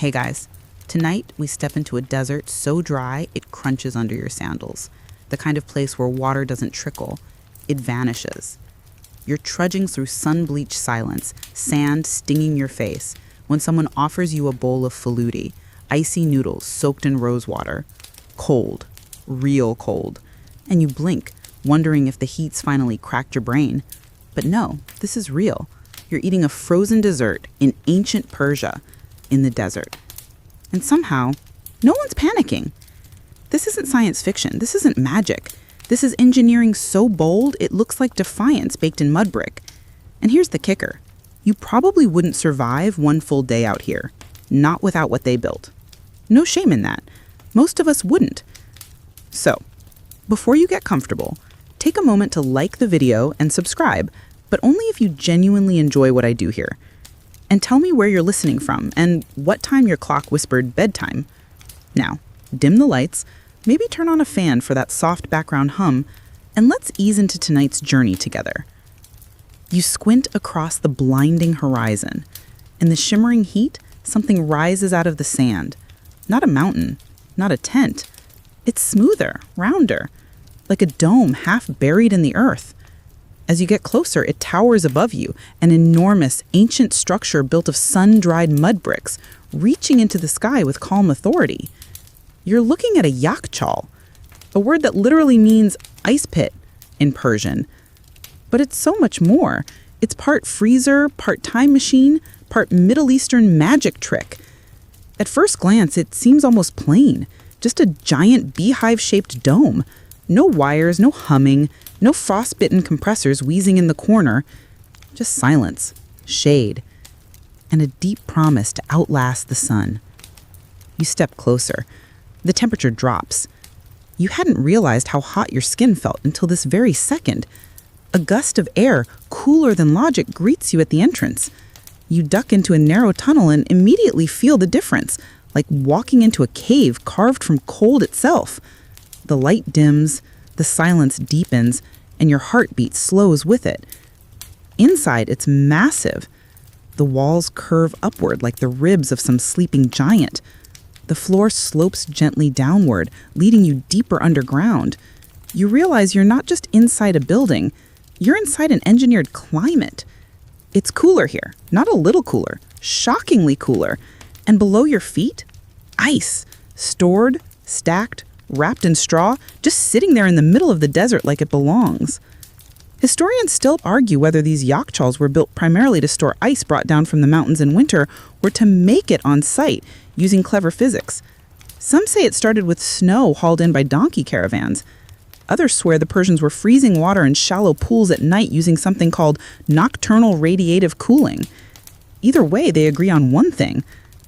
Hey guys, tonight we step into a desert so dry it crunches under your sandals. The kind of place where water doesn't trickle, it vanishes. You're trudging through sun-bleached silence, sand stinging your face, when someone offers you a bowl of faludi, icy noodles soaked in rose water. Cold, real cold. And you blink, wondering if the heat's finally cracked your brain. But no, this is real. You're eating a frozen dessert in ancient Persia, in the desert. And somehow, no one's panicking. This isn't science fiction. This isn't magic. This is engineering so bold it looks like defiance baked in mud brick. And here's the kicker. You probably wouldn't survive one full day out here. Not without what they built. No shame in that. Most of us wouldn't. So, before you get comfortable, take a moment to like the video and subscribe, but only if you genuinely enjoy what I do here. And tell me where you're listening from and what time your clock whispered bedtime. Now, dim the lights, maybe turn on a fan for that soft background hum, and let's ease into tonight's journey together. You squint across the blinding horizon. In the shimmering heat, something rises out of the sand. Not a mountain, not a tent. It's smoother, rounder, like a dome half buried in the earth. As you get closer, it towers above you, an enormous, ancient structure built of sun-dried mud bricks, reaching into the sky with calm authority. You're looking at a Yakhchāl, a word that literally means ice pit in Persian. But it's so much more. It's part freezer, part time machine, part Middle Eastern magic trick. At first glance, it seems almost plain, just a giant beehive-shaped dome. No wires, no humming, no frostbitten compressors wheezing in the corner. Just silence, shade, and a deep promise to outlast the sun. You step closer. The temperature drops. You hadn't realized how hot your skin felt until this very second. A gust of air, cooler than logic, greets you at the entrance. You duck into a narrow tunnel and immediately feel the difference, like walking into a cave carved from cold itself. The light dims, the silence deepens, and your heartbeat slows with it. Inside, it's massive. The walls curve upward like the ribs of some sleeping giant. The floor slopes gently downward, leading you deeper underground. You realize you're not just inside a building, you're inside an engineered climate. It's cooler here, not a little cooler, shockingly cooler. And below your feet, ice, stored, stacked, wrapped in straw, just sitting there in the middle of the desert like it belongs. Historians still argue whether these Yakhchāls were built primarily to store ice brought down from the mountains in winter or to make it on site using clever physics. Some say it started with snow hauled in by donkey caravans. Others swear the Persians were freezing water in shallow pools at night using something called nocturnal radiative cooling. Either way, they agree on one thing.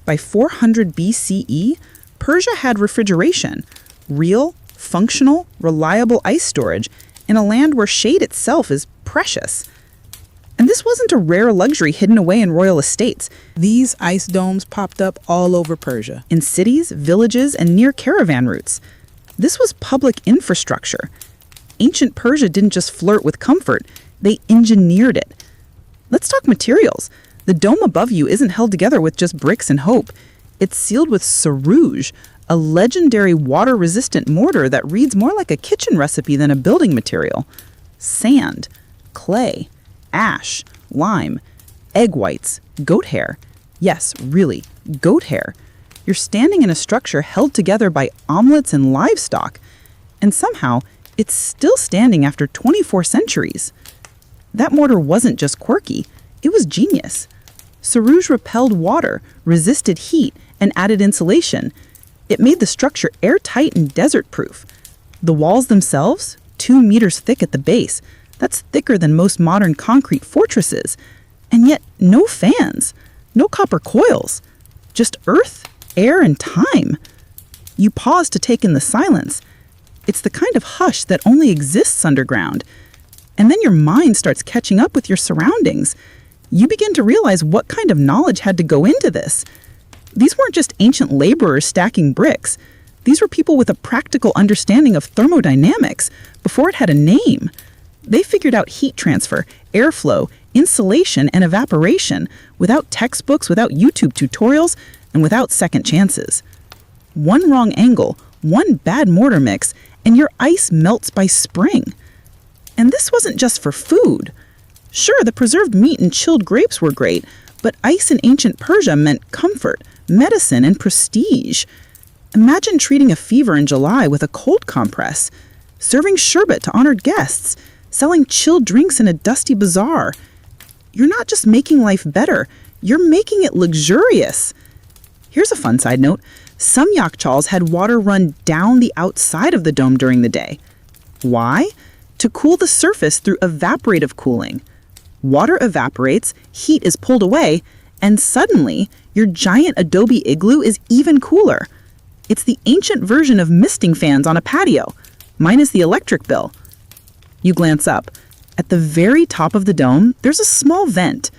By 400 BCE, Persia had refrigeration. Real, functional, reliable ice storage in a land where shade itself is precious. And this wasn't a rare luxury hidden away in royal estates. These ice domes popped up all over Persia. In cities, villages, and near caravan routes. This was public infrastructure. Ancient Persia didn't just flirt with comfort, they engineered it. Let's talk materials. The dome above you isn't held together with just bricks and hope. It's sealed with sarouge, a legendary water-resistant mortar that reads more like a kitchen recipe than a building material. Sand, clay, ash, lime, egg whites, goat hair. Yes, really, goat hair. You're standing in a structure held together by omelets and livestock, and somehow it's still standing after 24 centuries. That mortar wasn't just quirky, it was genius. Sarouge repelled water, resisted heat, and added insulation. It made the structure airtight and desert-proof. The walls themselves, 2 meters thick at the base. That's thicker than most modern concrete fortresses. And yet, no fans, no copper coils. Just earth, air, and time. You pause to take in the silence. It's the kind of hush that only exists underground. And then your mind starts catching up with your surroundings. You begin to realize what kind of knowledge had to go into this. These weren't just ancient laborers stacking bricks. These were people with a practical understanding of thermodynamics before it had a name. They figured out heat transfer, airflow, insulation and evaporation, without textbooks, without YouTube tutorials, and without second chances. One wrong angle, one bad mortar mix, and your ice melts by spring. And this wasn't just for food. Sure, the preserved meat and chilled grapes were great, but ice in ancient Persia meant comfort, medicine, and prestige. Imagine treating a fever in July with a cold compress, serving sherbet to honored guests, selling chilled drinks in a dusty bazaar. You're not just making life better, you're making it luxurious. Here's a fun side note. Some Yakhchāls had water run down the outside of the dome during the day. Why? To cool the surface through evaporative cooling. Water evaporates, heat is pulled away, and suddenly, your giant adobe igloo is even cooler. It's the ancient version of misting fans on a patio, minus the electric bill. You glance up. At the very top of the dome, there's a small vent.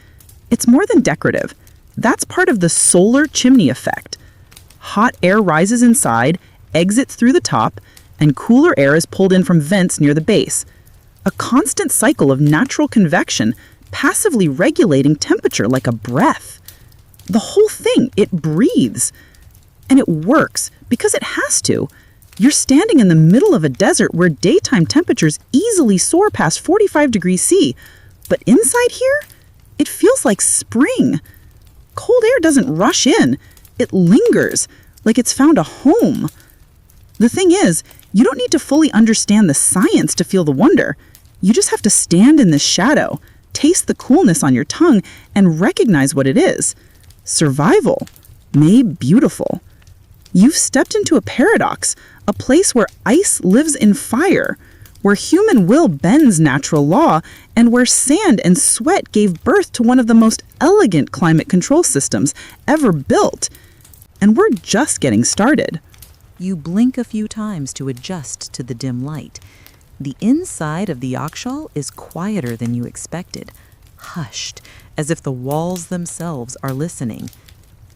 It's more than decorative. That's part of the solar chimney effect. Hot air rises inside, exits through the top, and cooler air is pulled in from vents near the base. A constant cycle of natural convection, passively regulating temperature like a breath. The whole thing, it breathes. And it works, because it has to. You're standing in the middle of a desert where daytime temperatures easily soar past 45 degrees C. But inside here, it feels like spring. Cold air doesn't rush in. It lingers, like it's found a home. The thing is, you don't need to fully understand the science to feel the wonder. You just have to stand in the shadow, taste the coolness on your tongue, and recognize what it is. Survival, made beautiful. You've stepped into a paradox, a place where ice lives in fire, where human will bends natural law, and where sand and sweat gave birth to one of the most elegant climate control systems ever built. And we're just getting started. You blink a few times to adjust to the dim light. The inside of the Yakhchāl is quieter than you expected, hushed, as if the walls themselves are listening.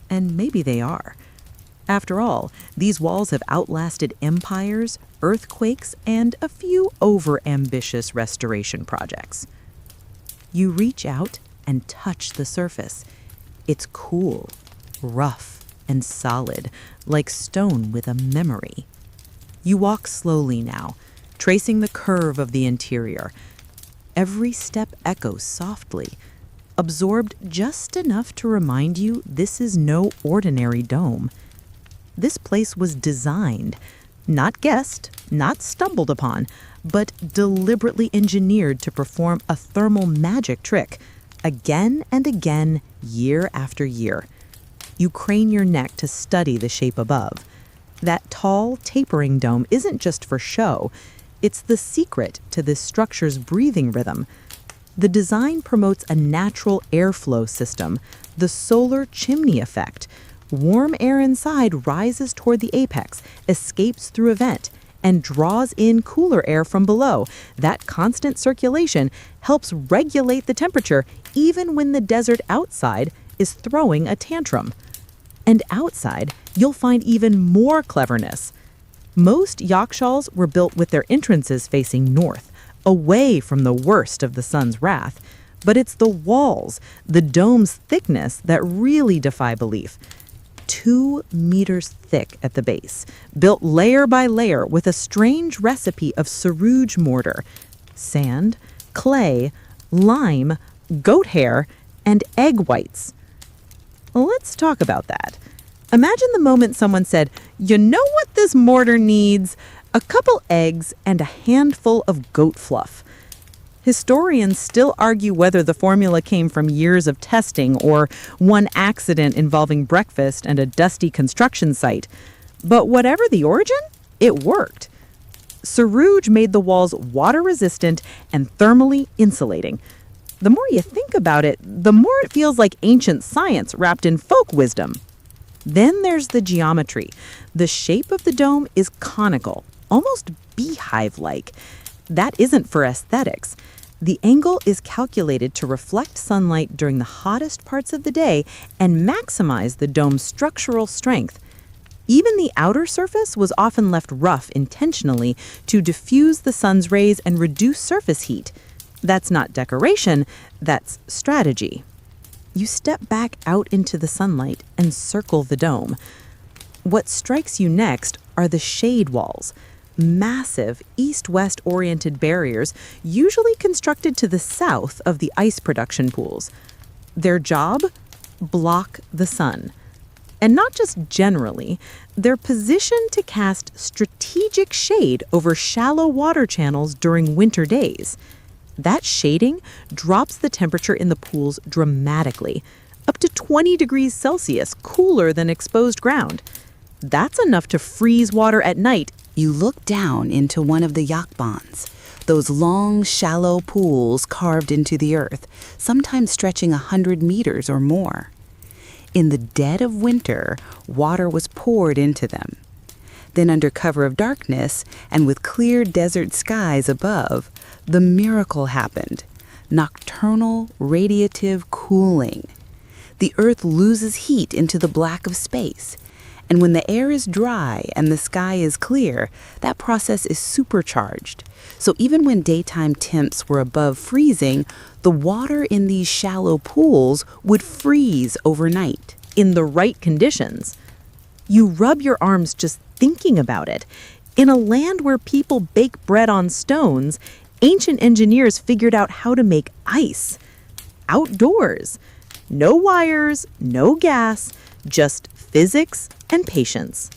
And maybe they are. After all, these walls have outlasted empires, earthquakes, and a few over-ambitious restoration projects. You reach out and touch the surface. It's cool, rough, and solid, like stone with a memory. You walk slowly now, tracing the curve of the interior. Every step echoes softly, absorbed just enough to remind you this is no ordinary dome. This place was designed, not guessed, not stumbled upon, but deliberately engineered to perform a thermal magic trick, again and again, year after year. You crane your neck to study the shape above. That tall, tapering dome isn't just for show. It's the secret to this structure's breathing rhythm. The design promotes a natural airflow system, the solar chimney effect. Warm air inside rises toward the apex, escapes through a vent, and draws in cooler air from below. That constant circulation helps regulate the temperature even when the desert outside is throwing a tantrum. And outside, you'll find even more cleverness. Most Yakhchāls were built with their entrances facing north, away from the worst of the sun's wrath. But it's the walls, the dome's thickness, that really defy belief. 2 meters thick at the base, built layer by layer with a strange recipe of sarouge mortar, sand, clay, lime, goat hair, and egg whites. Let's talk about that. Imagine the moment someone said, "You know what this mortar needs? A couple eggs and a handful of goat fluff." Historians still argue whether the formula came from years of testing or one accident involving breakfast and a dusty construction site. But whatever the origin, it worked. Sarouge made the walls water-resistant and thermally insulating. The more you think about it, the more it feels like ancient science wrapped in folk wisdom. Then there's the geometry. The shape of the dome is conical, almost beehive-like. That isn't for aesthetics. The angle is calculated to reflect sunlight during the hottest parts of the day and maximize the dome's structural strength. Even the outer surface was often left rough intentionally to diffuse the sun's rays and reduce surface heat. That's not decoration, that's strategy. You step back out into the sunlight and circle the dome. What strikes you next are the shade walls, massive east-west oriented barriers usually constructed to the south of the ice production pools. Their job? Block the sun. And not just generally, they're positioned to cast strategic shade over shallow water channels during winter days. That shading drops the temperature in the pools dramatically, up to 20 degrees Celsius cooler than exposed ground. That's enough to freeze water at night. You look down into one of the Yakhchāls, those long, shallow pools carved into the earth, sometimes stretching 100 meters or more. In the dead of winter, water was poured into them. Then under cover of darkness and with clear desert skies above, the miracle happened. Nocturnal radiative cooling. The earth loses heat into the black of space. And when the air is dry and the sky is clear, that process is supercharged. So even when daytime temps were above freezing, the water in these shallow pools would freeze overnight. In the right conditions. You rub your arms just thinking about it. In a land where people bake bread on stones, ancient engineers figured out how to make ice. Outdoors. No wires, no gas, just physics and patience.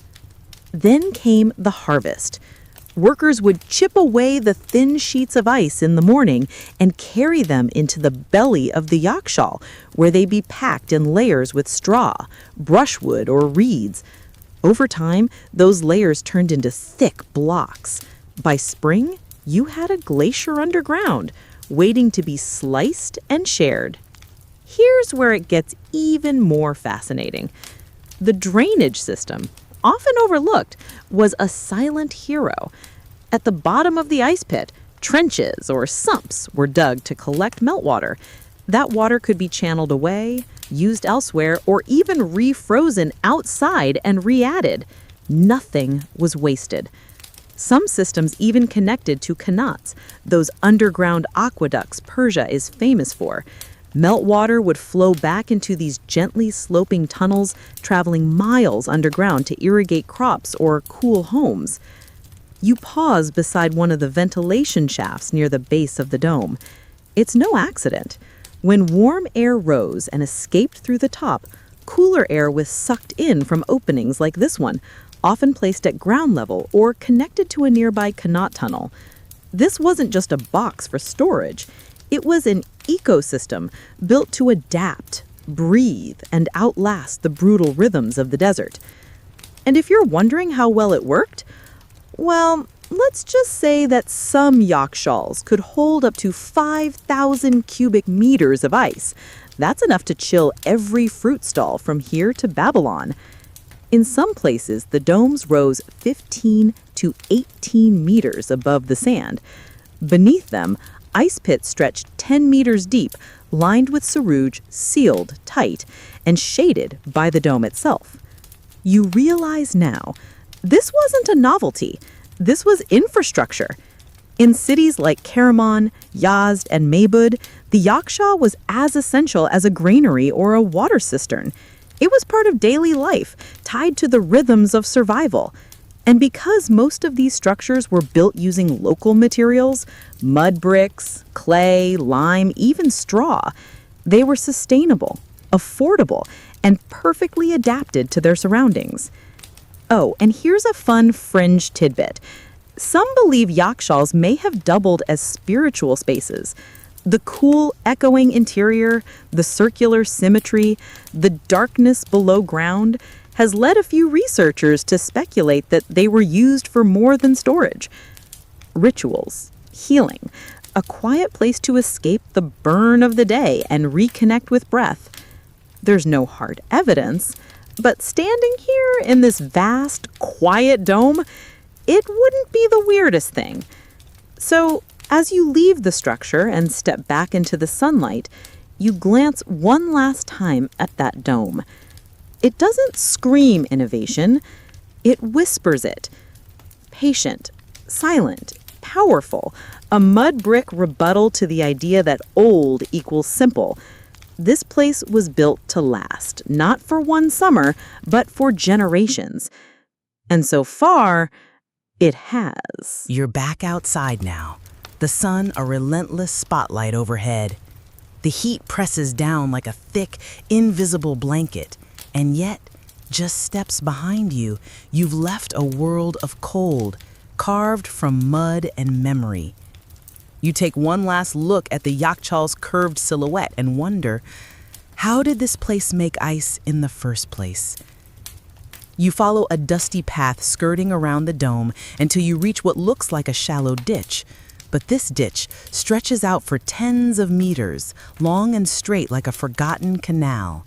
Then came the harvest. Workers would chip away the thin sheets of ice in the morning and carry them into the belly of the Yakhchāl, where they'd be packed in layers with straw, brushwood, or reeds. Over time, those layers turned into thick blocks. By spring, you had a glacier underground, waiting to be sliced and shared. Here's where it gets even more fascinating. The drainage system, often overlooked, was a silent hero. At the bottom of the ice pit, trenches or sumps were dug to collect meltwater. That water could be channeled away, used elsewhere, or even refrozen outside and re-added. Nothing was wasted. Some systems even connected to qanats, those underground aqueducts Persia is famous for. Meltwater would flow back into these gently sloping tunnels, traveling miles underground to irrigate crops or cool homes. You pause beside one of the ventilation shafts near the base of the dome. It's no accident. When warm air rose and escaped through the top, cooler air was sucked in from openings like this one, often placed at ground level or connected to a nearby qanat tunnel. This wasn't just a box for storage. It was an ecosystem built to adapt, breathe, and outlast the brutal rhythms of the desert. And if you're wondering how well it worked, well, let's just say that some Yakhchāls could hold up to 5,000 cubic meters of ice. That's enough to chill every fruit stall from here to Babylon. In some places, the domes rose 15 to 18 meters above the sand. Beneath them, ice pits stretched 10 meters deep, lined with sarouge, sealed tight, and shaded by the dome itself. You realize now, this wasn't a novelty. This was infrastructure. In cities like Karaman, Yazd, and Maybud, the Yakhchāl was as essential as a granary or a water cistern. It was part of daily life, tied to the rhythms of survival. And because most of these structures were built using local materials, mud bricks, clay, lime, even straw, they were sustainable, affordable, and perfectly adapted to their surroundings. Oh, and here's a fun fringe tidbit. Some believe Yakhchāls may have doubled as spiritual spaces. The cool, echoing interior, the circular symmetry, the darkness below ground has led a few researchers to speculate that they were used for more than storage. Rituals, healing, a quiet place to escape the burn of the day and reconnect with breath. There's no hard evidence, but standing here in this vast, quiet dome, it wouldn't be the weirdest thing. So, as you leave the structure and step back into the sunlight, you glance one last time at that dome. It doesn't scream innovation, it whispers it. Patient, silent, powerful, a mud brick rebuttal to the idea that old equals simple. This place was built to last, not for one summer, but for generations. And so far, it has. You're back outside now. The sun a relentless spotlight overhead. The heat presses down like a thick, invisible blanket. And yet, just steps behind you, you've left a world of cold, carved from mud and memory. You take one last look at the Yakhchāl's curved silhouette and wonder, how did this place make ice in the first place? You follow a dusty path skirting around the dome until you reach what looks like a shallow ditch. But this ditch stretches out for tens of meters, long and straight like a forgotten canal.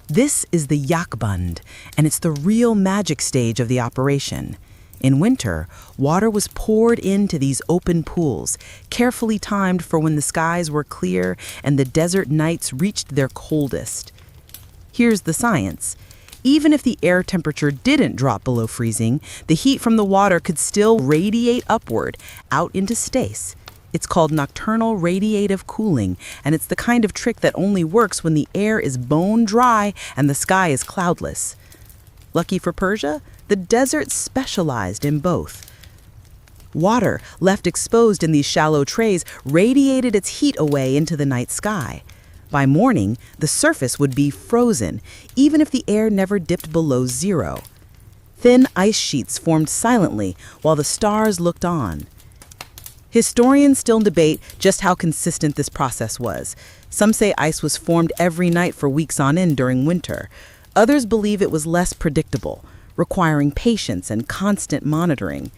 This is the Yakhbund, and it's the real magic stage of the operation. In winter, water was poured into these open pools, carefully timed for when the skies were clear and the desert nights reached their coldest. Here's the science. Even if the air temperature didn't drop below freezing, the heat from the water could still radiate upward, out into space. It's called nocturnal radiative cooling, and it's the kind of trick that only works when the air is bone dry and the sky is cloudless. Lucky for Persia, the desert specialized in both. Water, left exposed in these shallow trays, radiated its heat away into the night sky. By morning, the surface would be frozen, even if the air never dipped below zero. Thin ice sheets formed silently while the stars looked on. Historians still debate just how consistent this process was. Some say ice was formed every night for weeks on end during winter. Others believe it was less predictable, requiring patience and constant monitoring.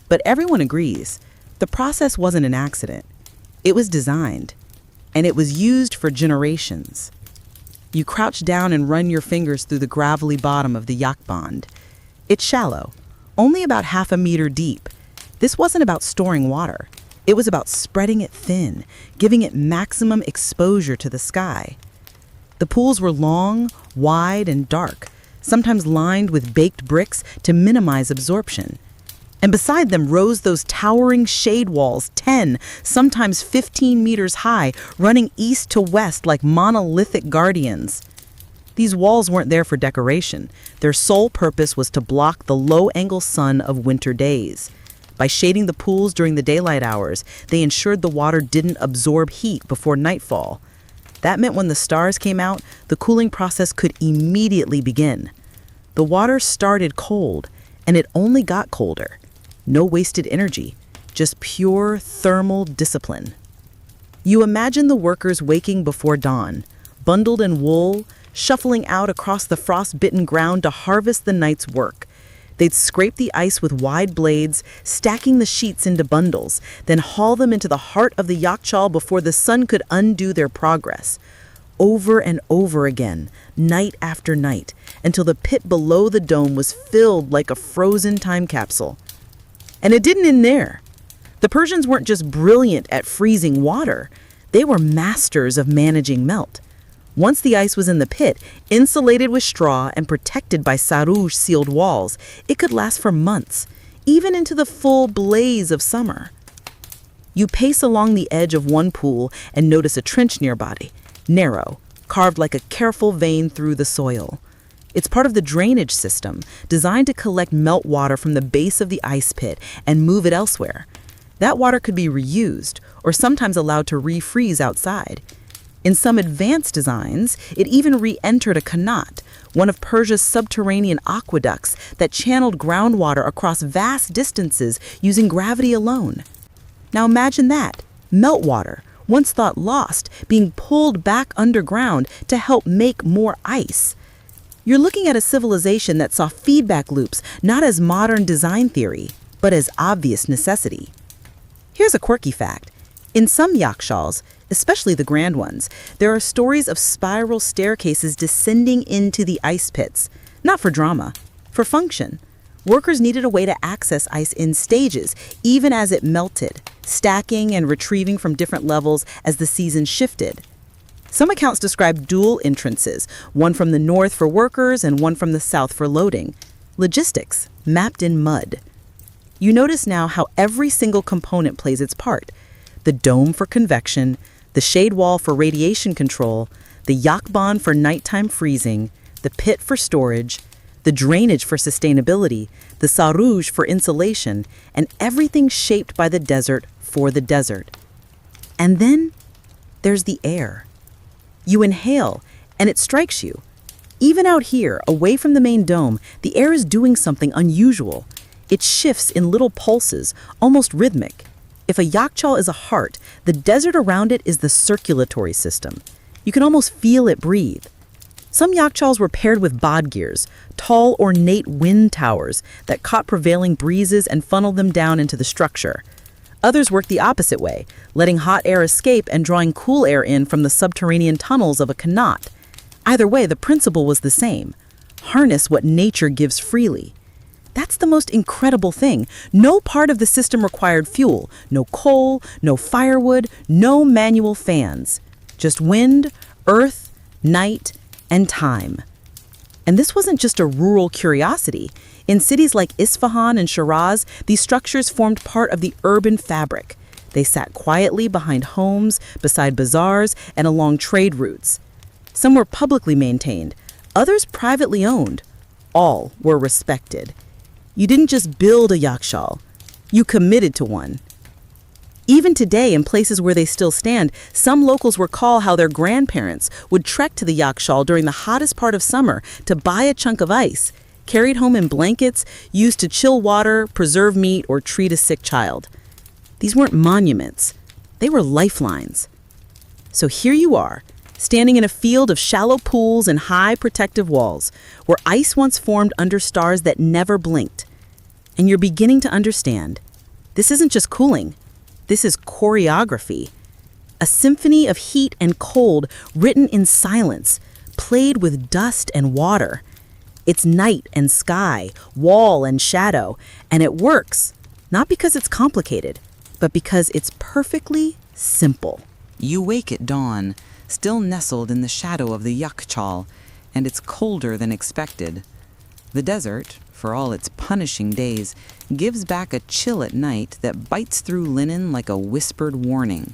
But everyone agrees, the process wasn't an accident. It was designed, and it was used for generations. You crouch down and run your fingers through the gravelly bottom of the Yakhbund. It's shallow, only about half a meter deep. This wasn't about storing water. It was about spreading it thin, giving it maximum exposure to the sky. The pools were long, wide, and dark, sometimes lined with baked bricks to minimize absorption. And beside them rose those towering shade walls, 10, sometimes 15 meters high, running east to west like monolithic guardians. These walls weren't there for decoration. Their sole purpose was to block the low-angle sun of winter days. By shading the pools during the daylight hours, they ensured the water didn't absorb heat before nightfall. That meant when the stars came out, the cooling process could immediately begin. The water started cold, and it only got colder. No wasted energy, just pure thermal discipline. You imagine the workers waking before dawn, bundled in wool, shuffling out across the frost-bitten ground to harvest the night's work. They'd scrape the ice with wide blades, stacking the sheets into bundles, then haul them into the heart of the Yakhchāl before the sun could undo their progress. Over and over again, night after night, until the pit below the dome was filled like a frozen time capsule. And it didn't end there. The Persians weren't just brilliant at freezing water. They were masters of managing melt. Once the ice was in the pit, insulated with straw and protected by sarouj-sealed walls, it could last for months, even into the full blaze of summer. You pace along the edge of one pool and notice a trench nearby, narrow, carved like a careful vein through the soil. It's part of the drainage system, designed to collect meltwater from the base of the ice pit and move it elsewhere. That water could be reused, or sometimes allowed to refreeze outside. In some advanced designs, it even re-entered a qanat, one of Persia's subterranean aqueducts that channeled groundwater across vast distances using gravity alone. Now imagine that, meltwater, once thought lost, being pulled back underground to help make more ice. You're looking at a civilization that saw feedback loops not as modern design theory, but as obvious necessity. Here's a quirky fact. In some Yakhchāls, especially the grand ones, there are stories of spiral staircases descending into the ice pits, not for drama, for function. Workers needed a way to access ice in stages, even as it melted, stacking and retrieving from different levels as the season shifted. Some accounts describe dual entrances, one from the north for workers and one from the south for loading. Logistics, mapped in mud. You notice now how every single component plays its part. The dome for convection, the shade wall for radiation control, the Yakhchāl for nighttime freezing, the pit for storage, the drainage for sustainability, the saruj for insulation, and everything shaped by the desert for the desert. And then there's the air. You inhale, and it strikes you. Even out here, away from the main dome, the air is doing something unusual. It shifts in little pulses, almost rhythmic. If a Yakhchāl is a heart, the desert around it is the circulatory system. You can almost feel it breathe. Some Yakhchāls were paired with bodgirs, tall, ornate wind towers that caught prevailing breezes and funneled them down into the structure. Others worked the opposite way, letting hot air escape and drawing cool air in from the subterranean tunnels of a qanat. Either way, the principle was the same. Harness what nature gives freely. That's the most incredible thing. No part of the system required fuel, no coal, no firewood, no manual fans. Just wind, earth, night, and time. And this wasn't just a rural curiosity. In cities like Isfahan and Shiraz, these structures formed part of the urban fabric. They sat quietly behind homes, beside bazaars, and along trade routes. Some were publicly maintained, others privately owned. All were respected. You didn't just build a Yakhchāl, you committed to one. Even today, in places where they still stand, some locals recall how their grandparents would trek to the Yakhchāl during the hottest part of summer to buy a chunk of ice, carried home in blankets, used to chill water, preserve meat, or treat a sick child. These weren't monuments, they were lifelines. So here you are, standing in a field of shallow pools and high protective walls, where ice once formed under stars that never blinked. And you're beginning to understand, this isn't just cooling. This is choreography, a symphony of heat and cold written in silence, played with dust and water. It's night and sky, wall and shadow, and it works, not because it's complicated, but because it's perfectly simple. You wake at dawn, still nestled in the shadow of the Yakhchāl, and it's colder than expected. The desert, for all its punishing days, gives back a chill at night that bites through linen like a whispered warning.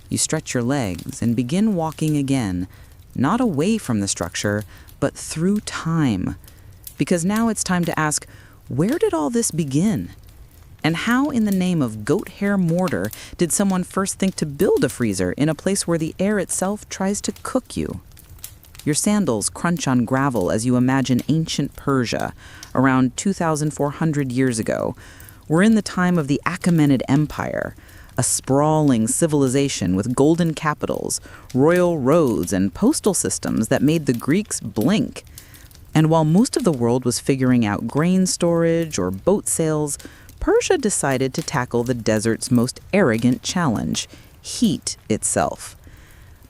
You stretch your legs and begin walking again, not away from the structure, but through time. Because now it's time to ask, where did all this begin? And how in the name of goat hair mortar did someone first think to build a freezer in a place where the air itself tries to cook you? Your sandals crunch on gravel as you imagine ancient Persia, around 2,400 years ago. We're in the time of the Achaemenid Empire, a sprawling civilization with golden capitals, royal roads, and postal systems that made the Greeks blink. And while most of the world was figuring out grain storage or boat sails, Persia decided to tackle the desert's most arrogant challenge, heat itself.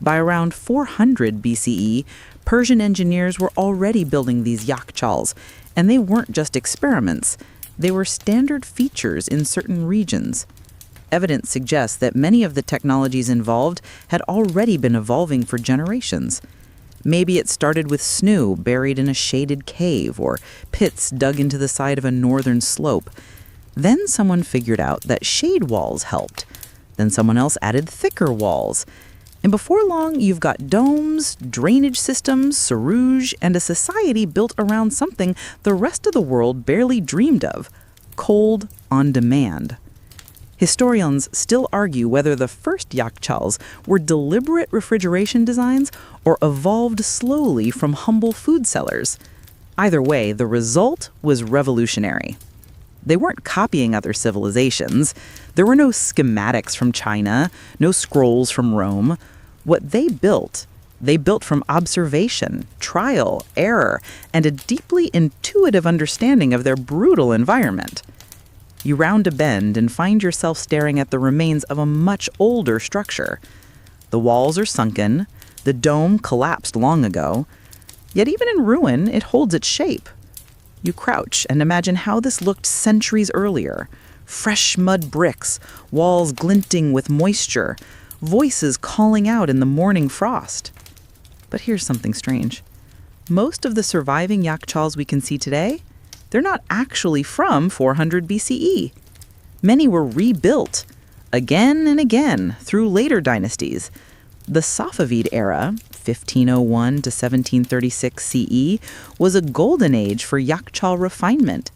By around 400 BCE, Persian engineers were already building these Yakhchāls, and they weren't just experiments. They were standard features in certain regions. Evidence suggests that many of the technologies involved had already been evolving for generations. Maybe it started with snoo buried in a shaded cave or pits dug into the side of a northern slope. Then someone figured out that shade walls helped. Then someone else added thicker walls. And before long, you've got domes, drainage systems, saruj, and a society built around something the rest of the world barely dreamed of: cold on demand. Historians still argue whether the first Yakhchāls were deliberate refrigeration designs or evolved slowly from humble food cellars. Either way, the result was revolutionary. They weren't copying other civilizations. There were no schematics from China, no scrolls from Rome. What they built from observation, trial, error, and a deeply intuitive understanding of their brutal environment. You round a bend and find yourself staring at the remains of a much older structure. The walls are sunken, the dome collapsed long ago, yet even in ruin, it holds its shape. You crouch and imagine how this looked centuries earlier. Fresh mud bricks, walls glinting with moisture, voices calling out in the morning frost. But here's something strange. Most of the surviving Yakhchāls we can see today, they're not actually from 400 BCE. Many were rebuilt again and again through later dynasties. The Safavid era, 1501 to 1736 CE, was a golden age for Yakhchāl refinement.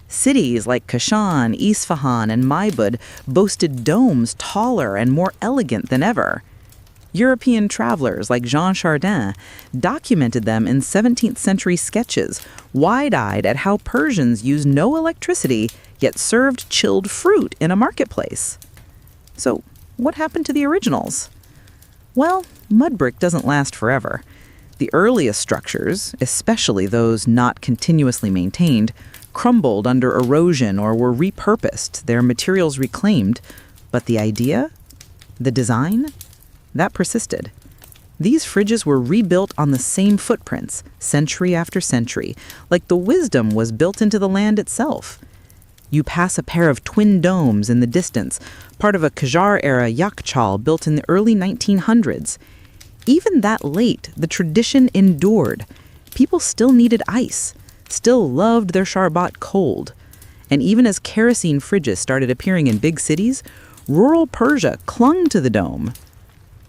Cities like Kashan, Isfahan, and Maibud boasted domes taller and more elegant than ever. European travelers like Jean Chardin documented them in 17th century sketches, wide-eyed at how Persians used no electricity yet served chilled fruit in a marketplace. So, what happened to the originals? Well, mud brick doesn't last forever. The earliest structures, especially those not continuously maintained, crumbled under erosion or were repurposed, their materials reclaimed. But the idea? The design? That persisted. These fridges were rebuilt on the same footprints, century after century, like the wisdom was built into the land itself. You pass a pair of twin domes in the distance, part of a Qajar-era Yakhchāl built in the early 1900s. Even that late, the tradition endured. People still needed ice, still loved their sharbat cold. And even as kerosene fridges started appearing in big cities, rural Persia clung to the dome.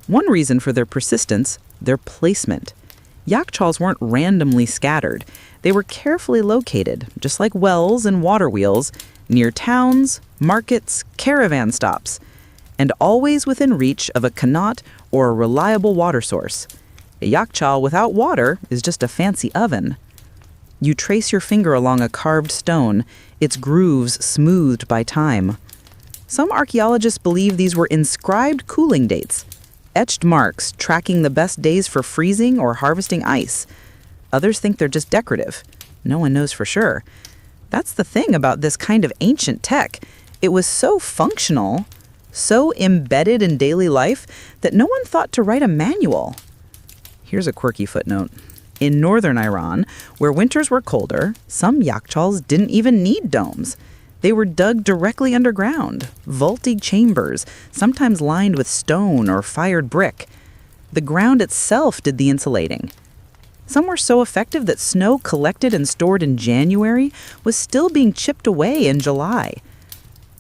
One reason for their persistence, their placement. Yakhchāls weren't randomly scattered. They were carefully located, just like wells and water wheels, near towns, markets, caravan stops, and always within reach of a qanat or a reliable water source. A Yakhchāl without water is just a fancy oven. You trace your finger along a carved stone, its grooves smoothed by time. Some archaeologists believe these were inscribed cooling dates, etched marks tracking the best days for freezing or harvesting ice. Others think they're just decorative. No one knows for sure. That's the thing about this kind of ancient tech. It was so functional, so embedded in daily life, that no one thought to write a manual. Here's a quirky footnote. In northern Iran, where winters were colder, some Yakhchāls didn't even need domes. They were dug directly underground, vaulted chambers, sometimes lined with stone or fired brick. The ground itself did the insulating. Some were so effective that snow collected and stored in January was still being chipped away in July.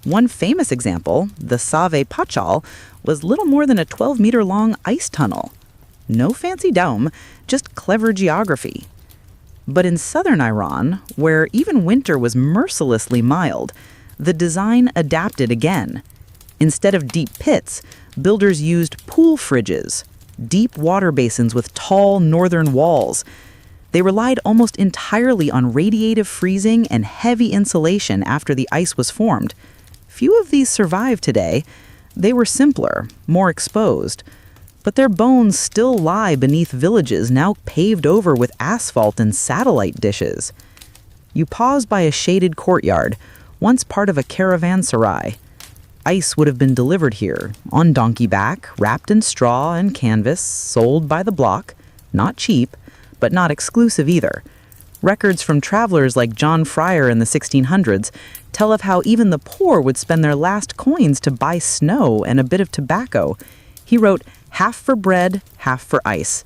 One famous example, the Epochal, was little more than a 12-meter-long ice tunnel. No fancy dome, just clever geography. But in southern Iran, where even winter was mercilessly mild, the design adapted again. Instead of deep pits, builders used pool fridges, deep water basins with tall northern walls. They relied almost entirely on radiative freezing and heavy insulation after the ice was formed. Few of these survive today. They were simpler, more exposed. But their bones still lie beneath villages now paved over with asphalt and satellite dishes. You pause by a shaded courtyard, once part of a caravanserai. Ice would have been delivered here, on donkey back, wrapped in straw and canvas, sold by the block, not cheap, but not exclusive either. Records from travelers like John Fryer in the 1600s tell of how even the poor would spend their last coins to buy snow and a bit of tobacco. He wrote, "Half for bread, half for ice."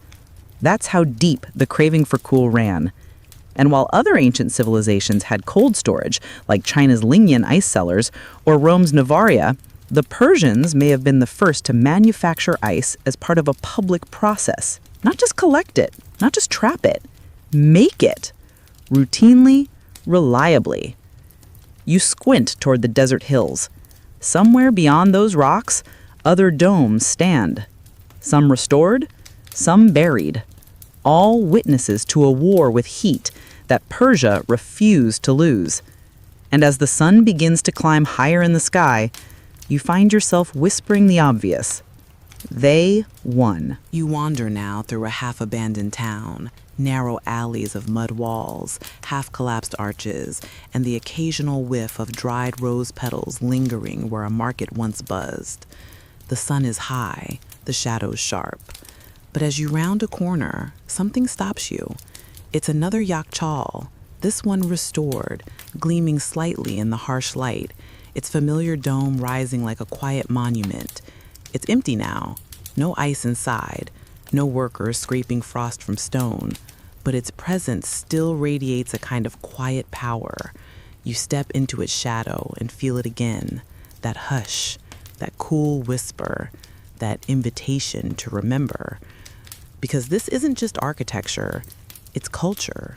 That's how deep the craving for cool ran. And while other ancient civilizations had cold storage, like China's Lingyan ice cellars or Rome's Novaria, the Persians may have been the first to manufacture ice as part of a public process. Not just collect it, not just trap it, make it. Routinely, reliably. You squint toward the desert hills. Somewhere beyond those rocks, other domes stand. Some restored, some buried. All witnesses to a war with heat that Persia refused to lose. And as the sun begins to climb higher in the sky, you find yourself whispering the obvious. They won. You wander now through a half-abandoned town, narrow alleys of mud walls, half-collapsed arches, and the occasional whiff of dried rose petals lingering where a market once buzzed. The sun is high, the shadows sharp. But as you round a corner, something stops you. It's another Yakhchāl, this one restored, gleaming slightly in the harsh light, its familiar dome rising like a quiet monument. It's empty now, no ice inside, no workers scraping frost from stone, but its presence still radiates a kind of quiet power. You step into its shadow and feel it again, that hush, that cool whisper, that invitation to remember. Because this isn't just architecture, it's culture.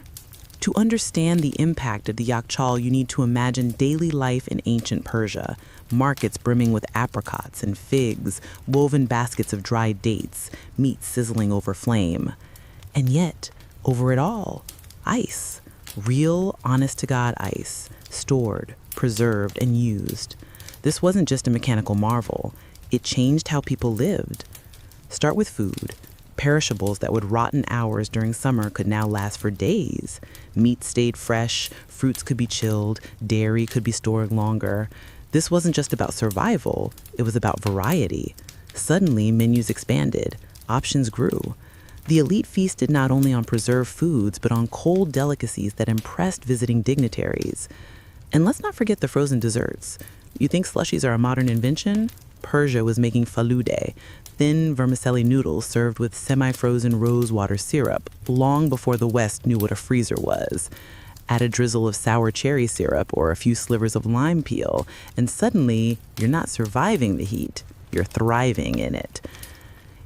To understand the impact of the Yakhchāl, you need to imagine daily life in ancient Persia, markets brimming with apricots and figs, woven baskets of dried dates, meat sizzling over flame. And yet, over it all, ice. Real, honest-to-God ice, stored, preserved, and used. This wasn't just a mechanical marvel. It changed how people lived. Start with food. Perishables that would rot in hours during summer could now last for days. Meat stayed fresh, fruits could be chilled, dairy could be stored longer. This wasn't just about survival, it was about variety. Suddenly, menus expanded, options grew. The elite feasted not only on preserved foods, but on cold delicacies that impressed visiting dignitaries. And let's not forget the frozen desserts. You think slushies are a modern invention? Persia was making falude, thin vermicelli noodles served with semi-frozen rosewater syrup, long before the West knew what a freezer was. Add a drizzle of sour cherry syrup or a few slivers of lime peel, and suddenly you're not surviving the heat, you're thriving in it.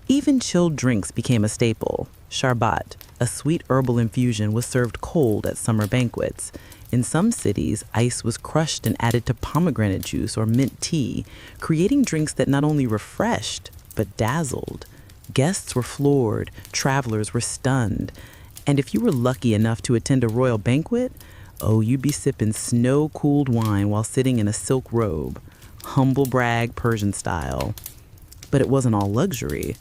Even chilled drinks became a staple. Sharbat, a sweet herbal infusion, was served cold at summer banquets. In some cities, ice was crushed and added to pomegranate juice or mint tea, creating drinks that not only refreshed, but dazzled. Guests were floored, travelers were stunned. And if you were lucky enough to attend a royal banquet, oh, you'd be sipping snow-cooled wine while sitting in a silk robe. Humble brag, Persian style. But it wasn't all luxury.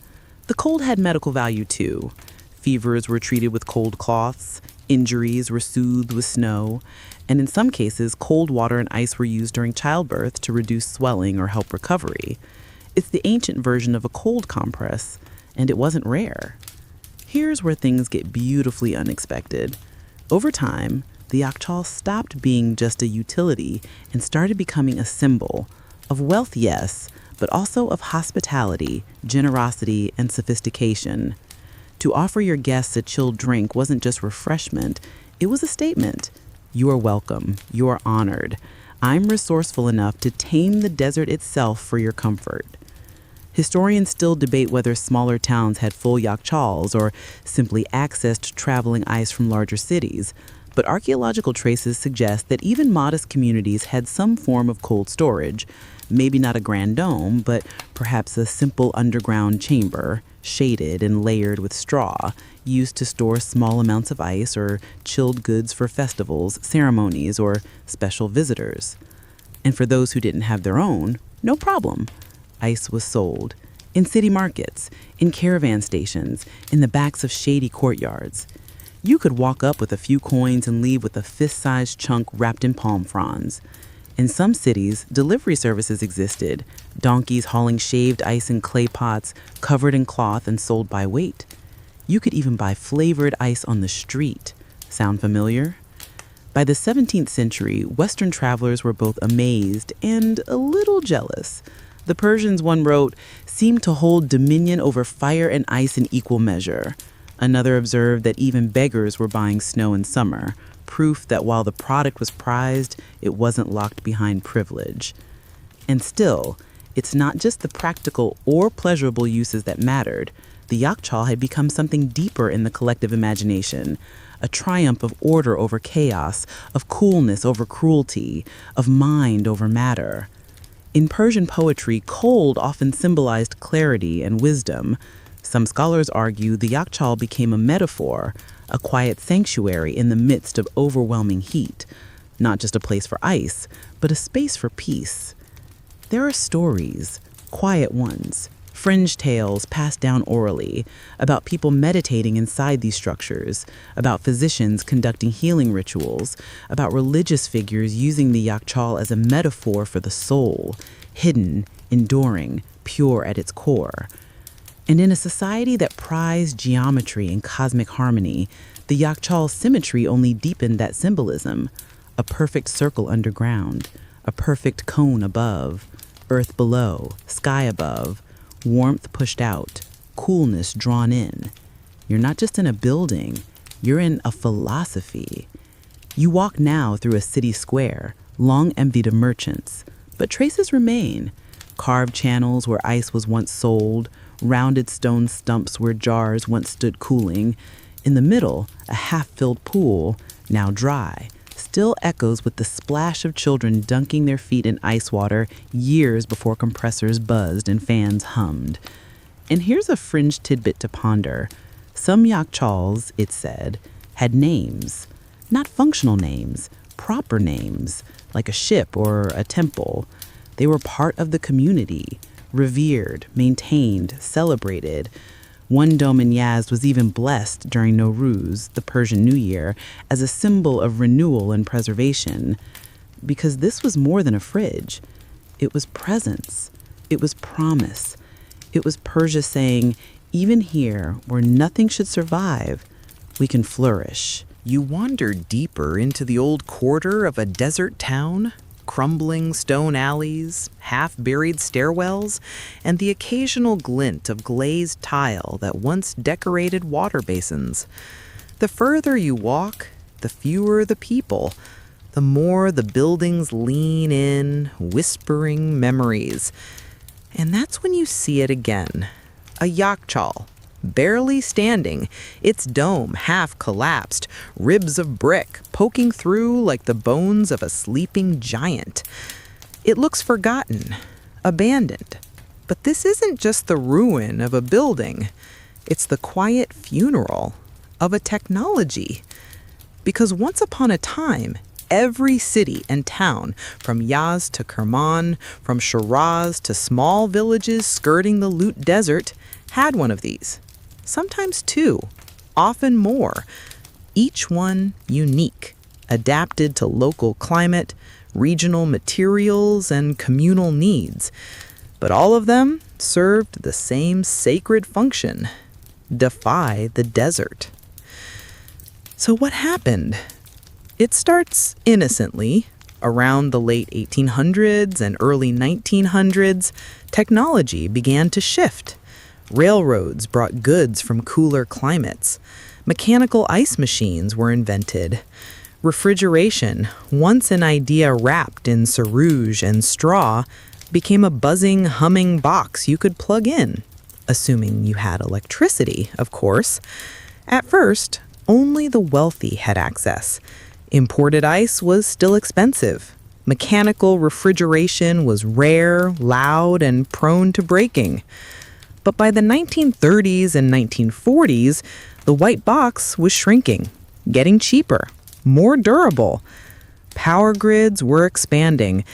The cold had medical value too. Fevers were treated with cold cloths, injuries were soothed with snow, and in some cases, cold water and ice were used during childbirth to reduce swelling or help recovery. It's the ancient version of a cold compress, and it wasn't rare. Here's where things get beautifully unexpected. Over time, the Yakhchāl stopped being just a utility and started becoming a symbol of wealth, yes, but also of hospitality, generosity, and sophistication. To offer your guests a chilled drink wasn't just refreshment, it was a statement. You are welcome. You are honored. I'm resourceful enough to tame the desert itself for your comfort. Historians still debate whether smaller towns had full Yakhchāls or simply accessed traveling ice from larger cities, but archaeological traces suggest that even modest communities had some form of cold storage, maybe not a grand dome, but perhaps a simple underground chamber, shaded and layered with straw, used to store small amounts of ice or chilled goods for festivals, ceremonies, or special visitors. And for those who didn't have their own, no problem. Ice was sold in city markets, in caravan stations, in the backs of shady courtyards. You could walk up with a few coins and leave with a fist-sized chunk wrapped in palm fronds. In some cities, delivery services existed, donkeys hauling shaved ice in clay pots, covered in cloth and sold by weight. You could even buy flavored ice on the street. Sound familiar? By the 17th century, Western travelers were both amazed and a little jealous. The Persians, one wrote, seemed to hold dominion over fire and ice in equal measure. Another observed that even beggars were buying snow in summer, proof that while the product was prized, it wasn't locked behind privilege. And still, it's not just the practical or pleasurable uses that mattered. The Yakhchāl had become something deeper in the collective imagination, a triumph of order over chaos, of coolness over cruelty, of mind over matter. In Persian poetry, cold often symbolized clarity and wisdom. Some scholars argue the Yakhchāl became a metaphor, a quiet sanctuary in the midst of overwhelming heat, not just a place for ice, but a space for peace. There are stories, quiet ones, fringe tales passed down orally, about people meditating inside these structures, about physicians conducting healing rituals, about religious figures using the Yakhchāl as a metaphor for the soul, hidden, enduring, pure at its core. And in a society that prized geometry and cosmic harmony, the Yakhchāl's symmetry only deepened that symbolism. A perfect circle underground, a perfect cone above, earth below, sky above, warmth pushed out, coolness drawn in. You're not just in a building, you're in a philosophy. You walk now through a city square, long emptied of merchants, But traces remain. Carved channels where ice was once sold, rounded stone stumps where jars once stood cooling. In the middle, a half-filled pool, now dry, still echoes with the splash of children dunking their feet in ice water years before compressors buzzed and fans hummed. And here's a fringe tidbit to ponder. Some Yakhchāls, it said, had names. Not functional names, proper names, like a ship or a temple. They were part of the community, revered, maintained, celebrated. One dome in Yazd was even blessed during Nowruz, the Persian New Year, as a symbol of renewal and preservation. Because this was more than a fridge. It was presence. It was promise. It was Persia saying, even here, where nothing should survive, we can flourish. You wander deeper into the old quarter of a desert town, crumbling stone alleys, half-buried stairwells, and the occasional glint of glazed tile that once decorated water basins. The further you walk, the fewer the people, the more the buildings lean in, whispering memories. And that's when you see it again. A Yakhchāl, barely standing, its dome half collapsed, ribs of brick poking through like the bones of a sleeping giant. It looks forgotten, abandoned. But this isn't just the ruin of a building. It's the quiet funeral of a technology. Because once upon a time, every city and town, from Yazd to Kerman, from Shiraz to small villages skirting the Lut Desert, had one of these. Sometimes two, often more. Each one unique, adapted to local climate, regional materials, and communal needs. But all of them served the same sacred function: defy the desert. So what happened? It starts innocently. Around the late 1800s and early 1900s, technology began to shift. Railroads brought goods from cooler climates. Mechanical ice machines were invented. Refrigeration, once an idea wrapped in cerage and straw, became a buzzing, humming box you could plug in, assuming you had electricity, of course. At first, only the wealthy had access. Imported ice was still expensive. Mechanical refrigeration was rare, loud, and prone to breaking. But by the 1930s and 1940s, the white box was shrinking, getting cheaper, more durable. Power grids were expanding,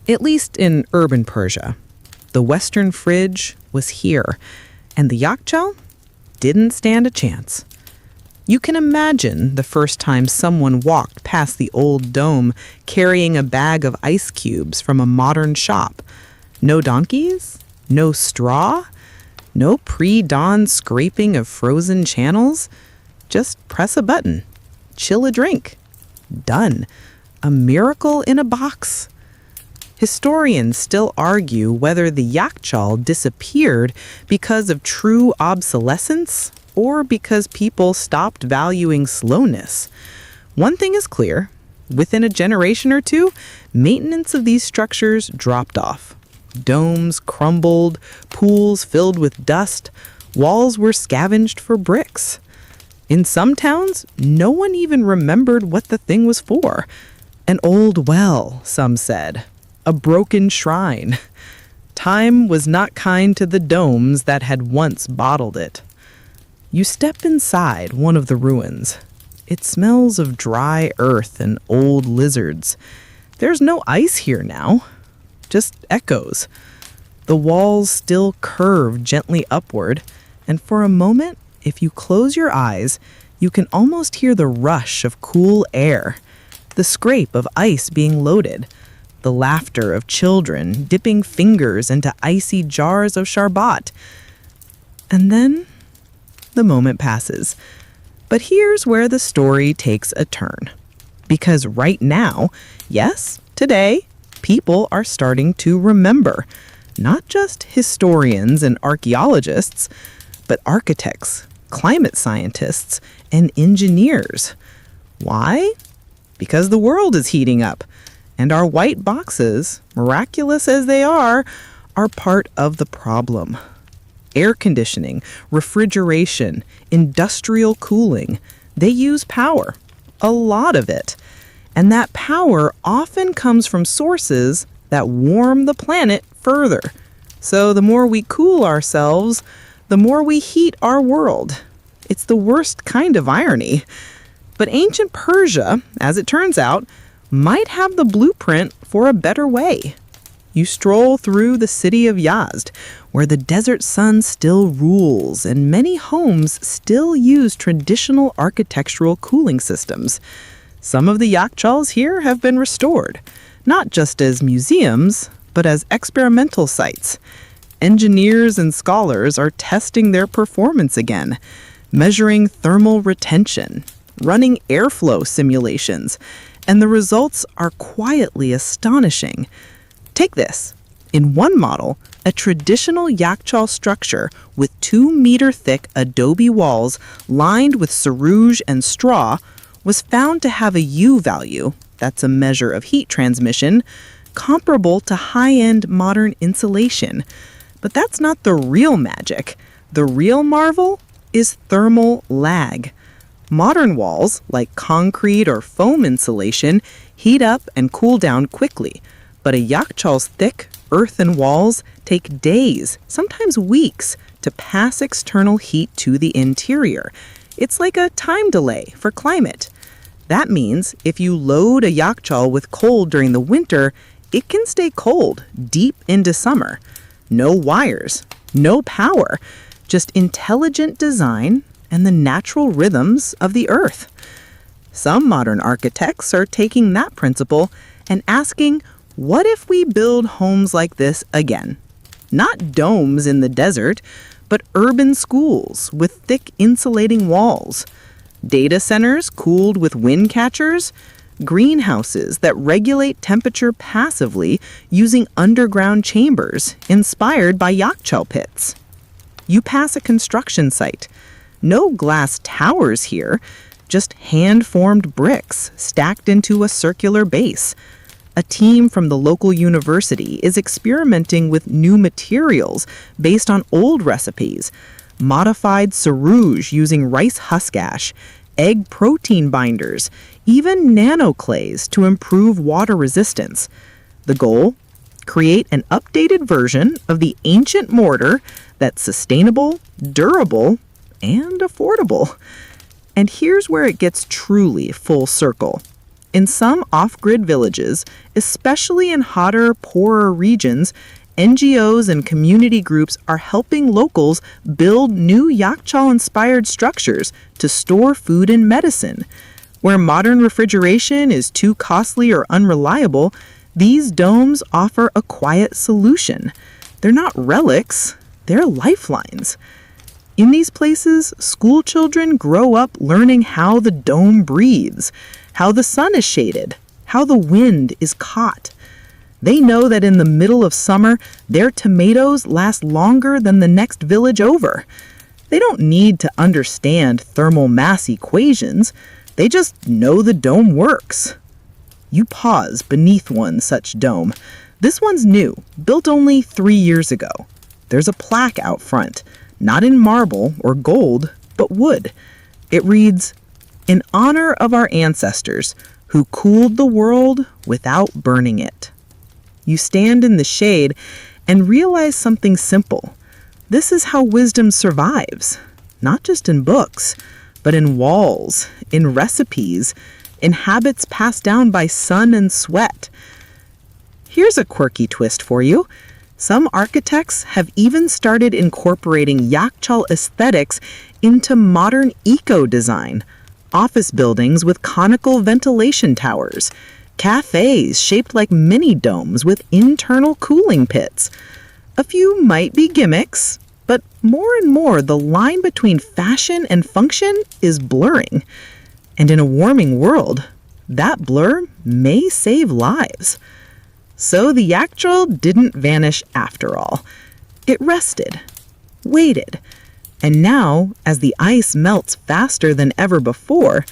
at least in urban Persia. The Western fridge was here, and the Yakhchāl didn't stand a chance. You can imagine the first time someone walked past the old dome carrying a bag of ice cubes from a modern shop. No donkeys? No straw? No pre-dawn scraping of frozen channels. Just press a button. Chill a drink. Done. A miracle in a box. Historians still argue whether the Yakhchāl disappeared because of true obsolescence or because people stopped valuing slowness. One thing is clear. Within a generation or two, maintenance of these structures dropped off. Domes crumbled, pools filled with dust, walls were scavenged for bricks. In some towns, no one even remembered what the thing was for. An old well, some said. A broken shrine. Time was not kind to the domes that had once bottled it. You step inside one of the ruins. It smells of dry earth and old lizards. There's no ice here now. Just echoes. The walls still curve gently upward, and for a moment, if you close your eyes, you can almost hear the rush of cool air, the scrape of ice being loaded, the laughter of children dipping fingers into icy jars of sharbat. And then the moment passes. But here's where the story takes a turn. Because right now, yes, today, people are starting to remember. Not just historians and archaeologists, but architects, climate scientists, and engineers. Why? Because the world is heating up. And our white boxes, miraculous as they are part of the problem. Air conditioning, refrigeration, industrial cooling, they use power, a lot of it. And that power often comes from sources that warm the planet further. So the more we cool ourselves, the more we heat our world. It's the worst kind of irony. But ancient Persia, as it turns out, might have the blueprint for a better way. You stroll through the city of Yazd, where the desert sun still rules and many homes still use traditional architectural cooling systems. Some of the Yakhchāls here have been restored, not just as museums, but as experimental sites. Engineers and scholars are testing their performance again, measuring thermal retention, running airflow simulations, and the results are quietly astonishing. Take this. In one model, a traditional Yakhchāl structure with 2-meter-thick adobe walls lined with sarouge and straw was found to have a U value, that's a measure of heat transmission, comparable to high-end modern insulation. But that's not the real magic. The real marvel is thermal lag. Modern walls, like concrete or foam insulation, heat up and cool down quickly. But a Yakhchāl's thick, earthen walls take days, sometimes weeks, to pass external heat to the interior. It's like a time delay for climate. That means if you load a Yakhchāl with cold during the winter, it can stay cold deep into summer. No wires, no power, just intelligent design and the natural rhythms of the earth. Some modern architects are taking that principle and asking, what if we build homes like this again? Not domes in the desert, but urban schools with thick insulating walls, data centers cooled with wind catchers, greenhouses that regulate temperature passively using underground chambers inspired by Yakhchāl pits. You pass a construction site. No glass towers here, just hand-formed bricks stacked into a circular base. A team from the local university is experimenting with new materials based on old recipes, modified sarouge using rice husk ash, egg protein binders, even nanoclays to improve water resistance. The goal? Create an updated version of the ancient mortar that's sustainable, durable, and affordable. And here's where it gets truly full circle. In some off-grid villages, especially in hotter, poorer regions, NGOs and community groups are helping locals build new Yakhchāl-inspired structures to store food and medicine. Where modern refrigeration is too costly or unreliable, these domes offer a quiet solution. They're not relics, they're lifelines. In these places, school children grow up learning how the dome breathes, how the sun is shaded, how the wind is caught. They know that in the middle of summer, their tomatoes last longer than the next village over. They don't need to understand thermal mass equations. They just know the dome works. You pause beneath one such dome. This one's new, built only 3 years ago. There's a plaque out front, not in marble or gold, but wood. It reads, "In honor of our ancestors who cooled the world without burning it." You stand in the shade and realize something simple. This is how wisdom survives, not just in books, but in walls, in recipes, in habits passed down by sun and sweat. Here's a quirky twist for you. Some architects have even started incorporating Yakhchāl aesthetics into modern eco-design. Office buildings with conical ventilation towers, cafes shaped like mini domes with internal cooling pits. A few might be gimmicks, but more and more the line between fashion and function is blurring. And in a warming world, that blur may save lives. So the Yakhchāl didn't vanish after all. It rested, waited, and now, as the ice melts faster than ever before,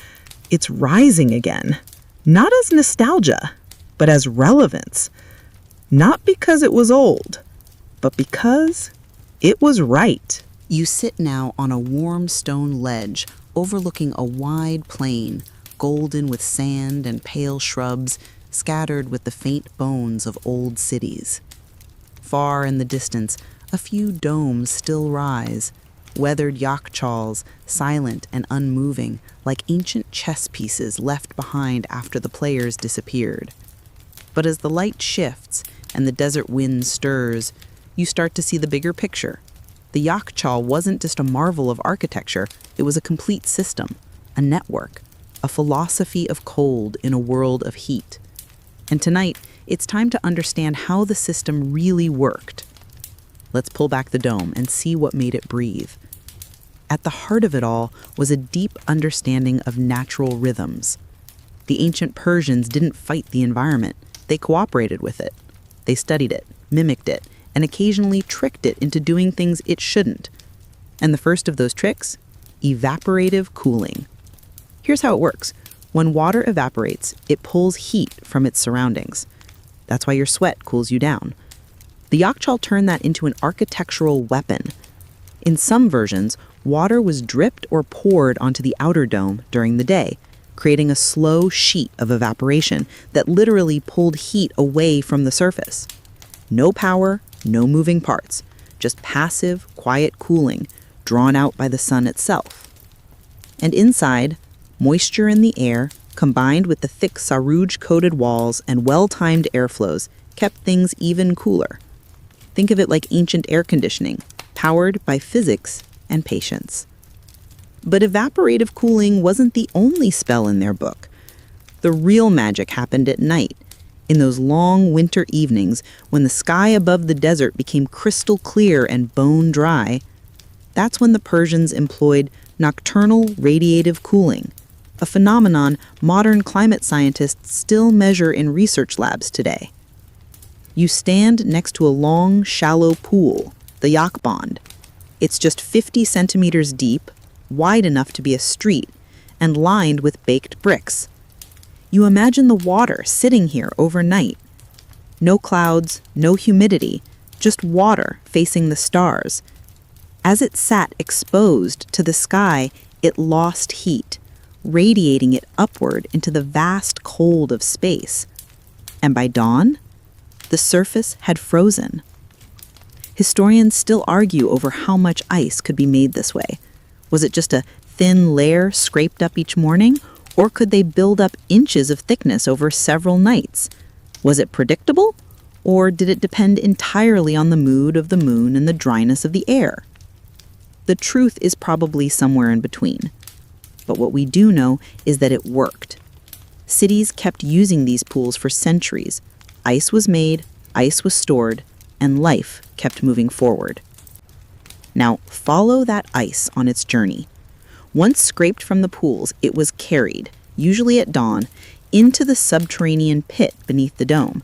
it's rising again. Not as nostalgia, but as relevance. Not because it was old, but because it was right. You sit now on a warm stone ledge overlooking a wide plain, golden with sand and pale shrubs scattered with the faint bones of old cities. Far in the distance, a few domes still rise, weathered Yakhchāls, silent and unmoving, like ancient chess pieces left behind after the players disappeared. But as the light shifts and the desert wind stirs, you start to see the bigger picture. The Yakhchāl wasn't just a marvel of architecture, it was a complete system, a network, a philosophy of cold in a world of heat. And tonight, it's time to understand how the system really worked. Let's pull back the dome and see what made it breathe. At the heart of it all was a deep understanding of natural rhythms. The ancient Persians didn't fight the environment, they cooperated with it. They studied it, mimicked it, and occasionally tricked it into doing things it shouldn't. And the first of those tricks? Evaporative cooling. Here's how it works. When water evaporates, it pulls heat from its surroundings. That's why your sweat cools you down. The Yakhchāl turned that into an architectural weapon. In some versions, water was dripped or poured onto the outer dome during the day, creating a slow sheet of evaporation that literally pulled heat away from the surface. No power, no moving parts, just passive, quiet cooling drawn out by the sun itself. And inside, moisture in the air, combined with the thick sarouj-coated walls and well-timed airflows, kept things even cooler. Think of it like ancient air conditioning, powered by physics and patience. But evaporative cooling wasn't the only spell in their book. The real magic happened at night, in those long winter evenings when the sky above the desert became crystal clear and bone dry. That's when the Persians employed nocturnal radiative cooling, a phenomenon modern climate scientists still measure in research labs today. You stand next to a long, shallow pool, the Yakhbond. It's just 50 centimeters deep, wide enough to be a street, and lined with baked bricks. You imagine the water sitting here overnight. No clouds, no humidity, just water facing the stars. As it sat exposed to the sky, it lost heat, radiating it upward into the vast cold of space. And by dawn, the surface had frozen. Historians still argue over how much ice could be made this way. Was it just a thin layer scraped up each morning, or could they build up inches of thickness over several nights? Was it predictable, or did it depend entirely on the mood of the moon and the dryness of the air? The truth is probably somewhere in between. But what we do know is that it worked. Cities kept using these pools for centuries. Ice was made, ice was stored, and life kept moving forward. Now, follow that ice on its journey. Once scraped from the pools, it was carried, usually at dawn, into the subterranean pit beneath the dome.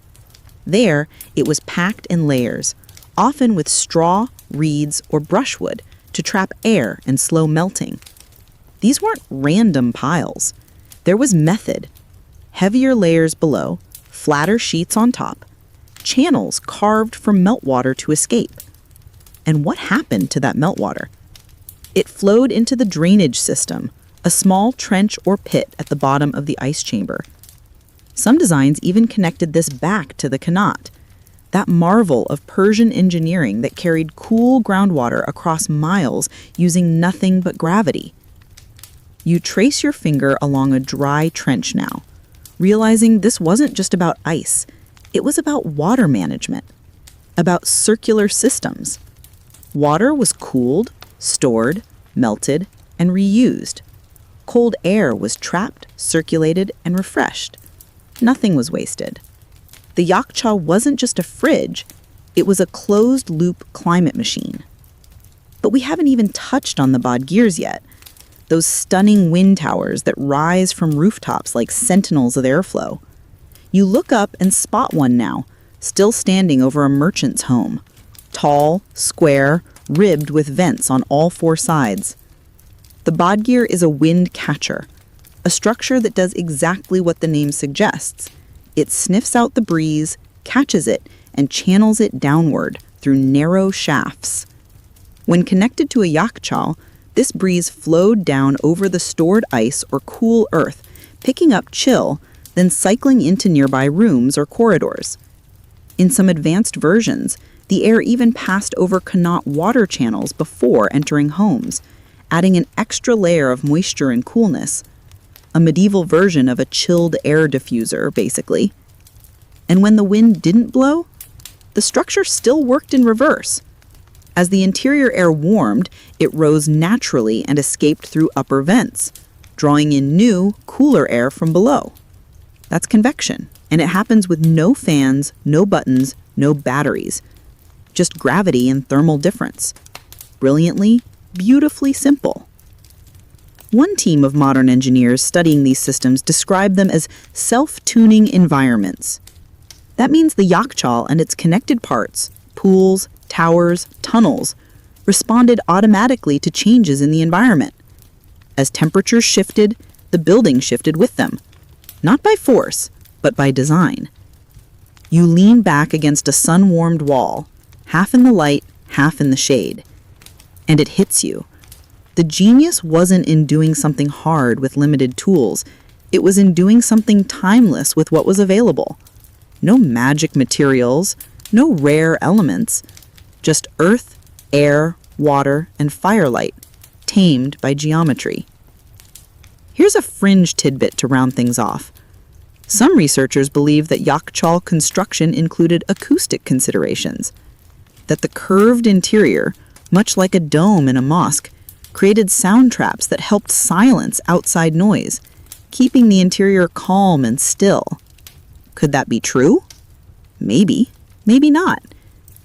There, it was packed in layers, often with straw, reeds, or brushwood, to trap air and slow melting. These weren't random piles. There was method. Heavier layers below, flatter sheets on top, channels carved for meltwater to escape. And what happened to that meltwater? It flowed into the drainage system, a small trench or pit at the bottom of the ice chamber. Some designs even connected this back to the qanat, that marvel of Persian engineering that carried cool groundwater across miles using nothing but gravity. You trace your finger along a dry trench now, realizing this wasn't just about ice. It was about water management, about circular systems. Water was cooled, stored, melted, and reused. Cold air was trapped, circulated, and refreshed. Nothing was wasted. The Yakhchāl wasn't just a fridge, it was a closed-loop climate machine. But we haven't even touched on the badgirs yet, those stunning wind towers that rise from rooftops like sentinels of airflow. You look up and spot one now, still standing over a merchant's home. Tall, square, ribbed with vents on all four sides. The badgir is a wind catcher, a structure that does exactly what the name suggests. It sniffs out the breeze, catches it, and channels it downward through narrow shafts. When connected to a Yakhchāl, this breeze flowed down over the stored ice or cool earth, picking up chill, then cycling into nearby rooms or corridors. In some advanced versions, the air even passed over qanat water channels before entering homes, adding an extra layer of moisture and coolness. A medieval version of a chilled air diffuser, basically. And when the wind didn't blow, the structure still worked in reverse. As the interior air warmed, it rose naturally and escaped through upper vents, drawing in new, cooler air from below. That's convection, and it happens with no fans, no buttons, no batteries. Just gravity and thermal difference. Brilliantly, beautifully simple. One team of modern engineers studying these systems described them as self-tuning environments. That means the Yakhchāl and its connected parts, pools, towers, tunnels, responded automatically to changes in the environment. As temperatures shifted, the building shifted with them. Not by force, but by design. You lean back against a sun-warmed wall, half in the light, half in the shade. And it hits you. The genius wasn't in doing something hard with limited tools. It was in doing something timeless with what was available. No magic materials, no rare elements. Just earth, air, water, and firelight, tamed by geometry. Here's a fringe tidbit to round things off. Some researchers believe that Yakhchāl construction included acoustic considerations, that the curved interior, much like a dome in a mosque, created sound traps that helped silence outside noise, keeping the interior calm and still. Could that be true? Maybe, maybe not.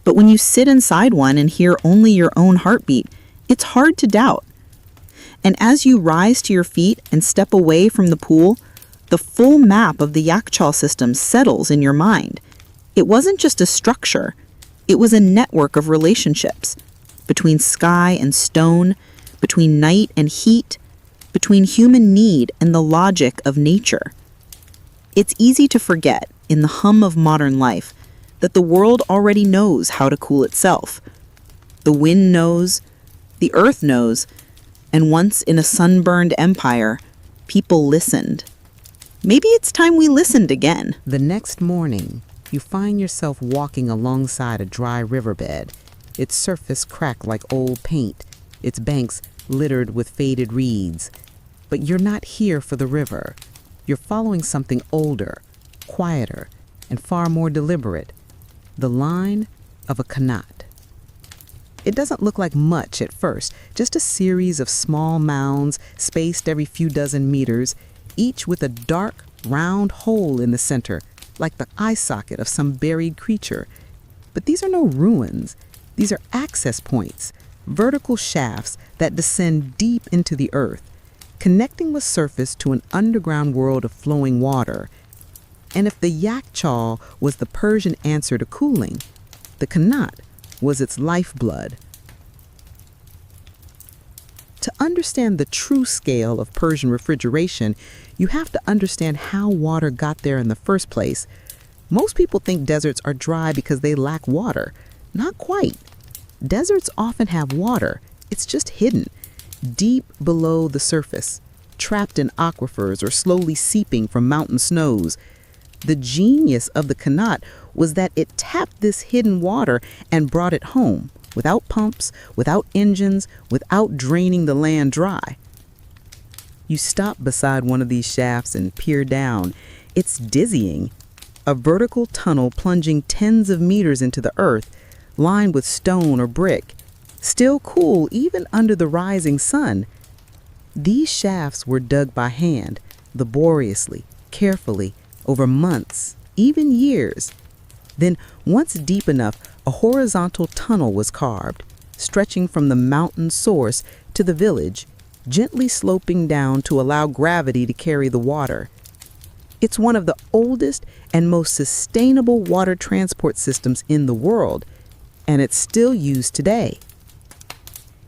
But when you sit inside one and hear only your own heartbeat, it's hard to doubt. And as you rise to your feet and step away from the pool, the full map of the Yakhchāl system settles in your mind. It wasn't just a structure. It was a network of relationships between sky and stone, between night and heat, between human need and the logic of nature. It's easy to forget, in the hum of modern life, that the world already knows how to cool itself. The wind knows, the earth knows, and once in a sunburned empire, people listened. Maybe it's time we listened again. The next morning, you find yourself walking alongside a dry riverbed, its surface cracked like old paint, its banks littered with faded reeds. But you're not here for the river. You're following something older, quieter, and far more deliberate. The line of a qanat. It doesn't look like much at first, just a series of small mounds spaced every few dozen meters, each with a dark, round hole in the center, like the eye socket of some buried creature. But these are no ruins. These are access points, vertical shafts that descend deep into the earth, connecting the surface to an underground world of flowing water. And if the Yakhchāl was the Persian answer to cooling, the qanat was its lifeblood. To understand the true scale of Persian refrigeration, you have to understand how water got there in the first place. Most people think deserts are dry because they lack water. Not quite. Deserts often have water. It's just hidden, deep below the surface, trapped in aquifers or slowly seeping from mountain snows. The genius of the qanat was that it tapped this hidden water and brought it home, without pumps, without engines, without draining the land dry. You stop beside one of these shafts and peer down. It's dizzying. A vertical tunnel plunging tens of meters into the earth, lined with stone or brick, still cool even under the rising sun. These shafts were dug by hand, laboriously, carefully, over months, even years. Then, once deep enough, a horizontal tunnel was carved, stretching from the mountain source to the village, gently sloping down to allow gravity to carry the water. It's one of the oldest and most sustainable water transport systems in the world, and it's still used today.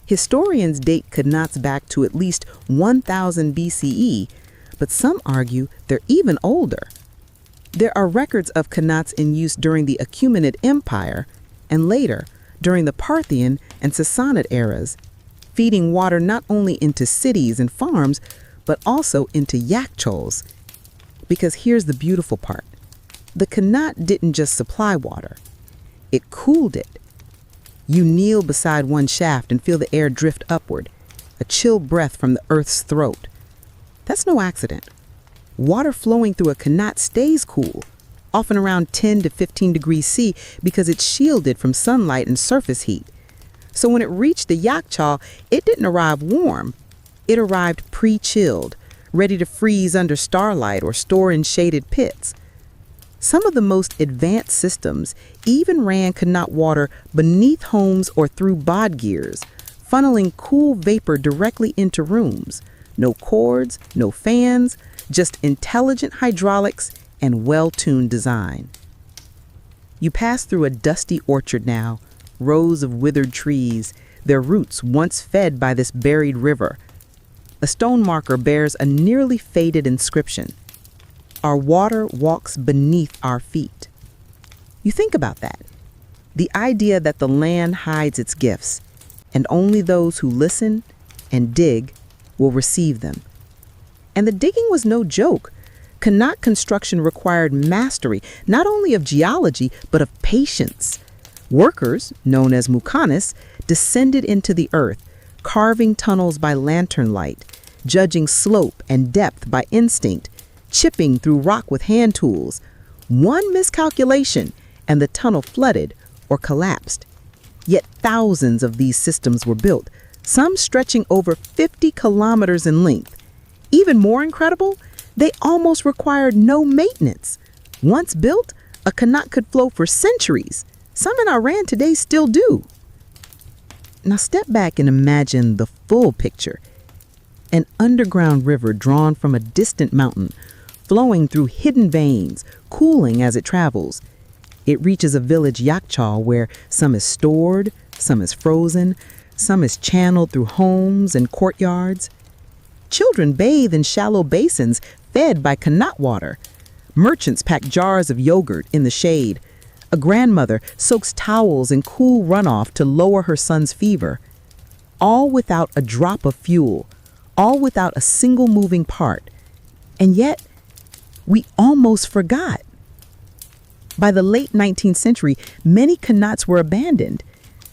Historians date qanats back to at least 1000 BCE, but some argue they're even older. There are records of qanats in use during the Achaemenid Empire and later during the Parthian and Sassanid eras, feeding water not only into cities and farms, but also into Yakhchāls. Because here's the beautiful part. The qanat didn't just supply water, it cooled it. You kneel beside one shaft and feel the air drift upward, a chill breath from the earth's throat. That's no accident. Water flowing through a qanat stays cool, often around 10 to 15 degrees C, because it's shielded from sunlight and surface heat. So when it reached the Yakhchāl, it didn't arrive warm. It arrived pre-chilled, ready to freeze under starlight or store in shaded pits. Some of the most advanced systems even ran qanat water beneath homes or through bod gears, funneling cool vapor directly into rooms. No cords, no fans, just intelligent hydraulics and well-tuned design. You pass through a dusty orchard now, rows of withered trees, their roots once fed by this buried river. A stone marker bears a nearly faded inscription. Our water walks beneath our feet. You think about that. The idea that the land hides its gifts, and only those who listen and dig will receive them. And the digging was no joke. Qanat construction required mastery, not only of geology, but of patience. Workers, known as muqanis, descended into the earth, carving tunnels by lantern light, judging slope and depth by instinct, chipping through rock with hand tools. One miscalculation, and the tunnel flooded or collapsed. Yet thousands of these systems were built, some stretching over 50 kilometers in length. Even more incredible, they almost required no maintenance. Once built, a qanat could flow for centuries. Some in Iran today still do. Now step back and imagine the full picture. An underground river drawn from a distant mountain, flowing through hidden veins, cooling as it travels. It reaches a village Yakhchāl where some is stored, some is frozen, some is channeled through homes and courtyards. Children bathe in shallow basins fed by qanat water. Merchants pack jars of yogurt in the shade. A grandmother soaks towels in cool runoff to lower her son's fever. All without a drop of fuel, all without a single moving part. And yet, we almost forgot. By the late 19th century, many qanats were abandoned.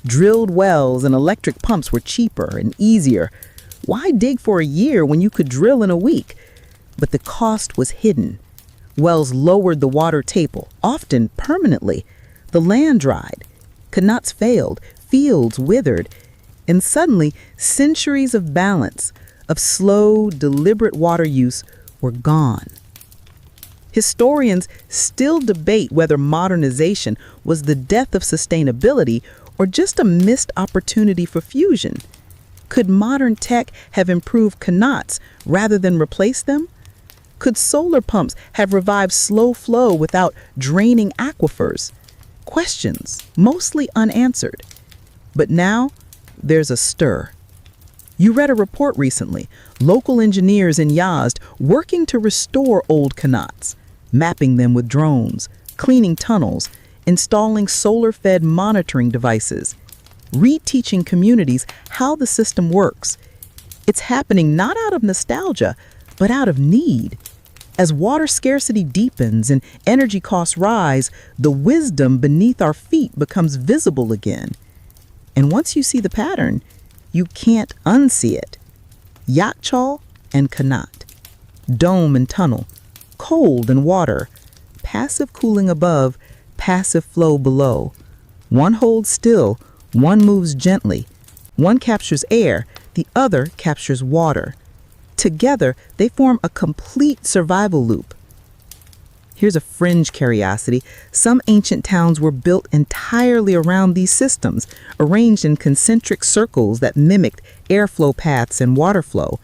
Drilled wells and electric pumps were cheaper and easier. Why dig for a year when you could drill in a week? But the cost was hidden. Wells lowered the water table, often permanently. The land dried. Qanats failed. Fields withered. And suddenly, centuries of balance, of slow, deliberate water use were gone. Historians still debate whether modernization was the death of sustainability or just a missed opportunity for fusion. Could modern tech have improved qanats rather than replace them? Could solar pumps have revived slow flow without draining aquifers? Questions, mostly unanswered. But now, there's a stir. You read a report recently, local engineers in Yazd working to restore old qanats, mapping them with drones, cleaning tunnels, installing solar-fed monitoring devices, reteaching communities how the system works. It's happening not out of nostalgia, but out of need. As water scarcity deepens and energy costs rise, the wisdom beneath our feet becomes visible again. And once you see the pattern, you can't unsee it. Yakhchāl and qanat, dome and tunnel, cold and water, passive cooling above, passive flow below. One holds still, one moves gently. One captures air, the other captures water. Together, they form a complete survival loop. Here's a fringe curiosity. Some ancient towns were built entirely around these systems, arranged in concentric circles that mimicked airflow paths and water flow.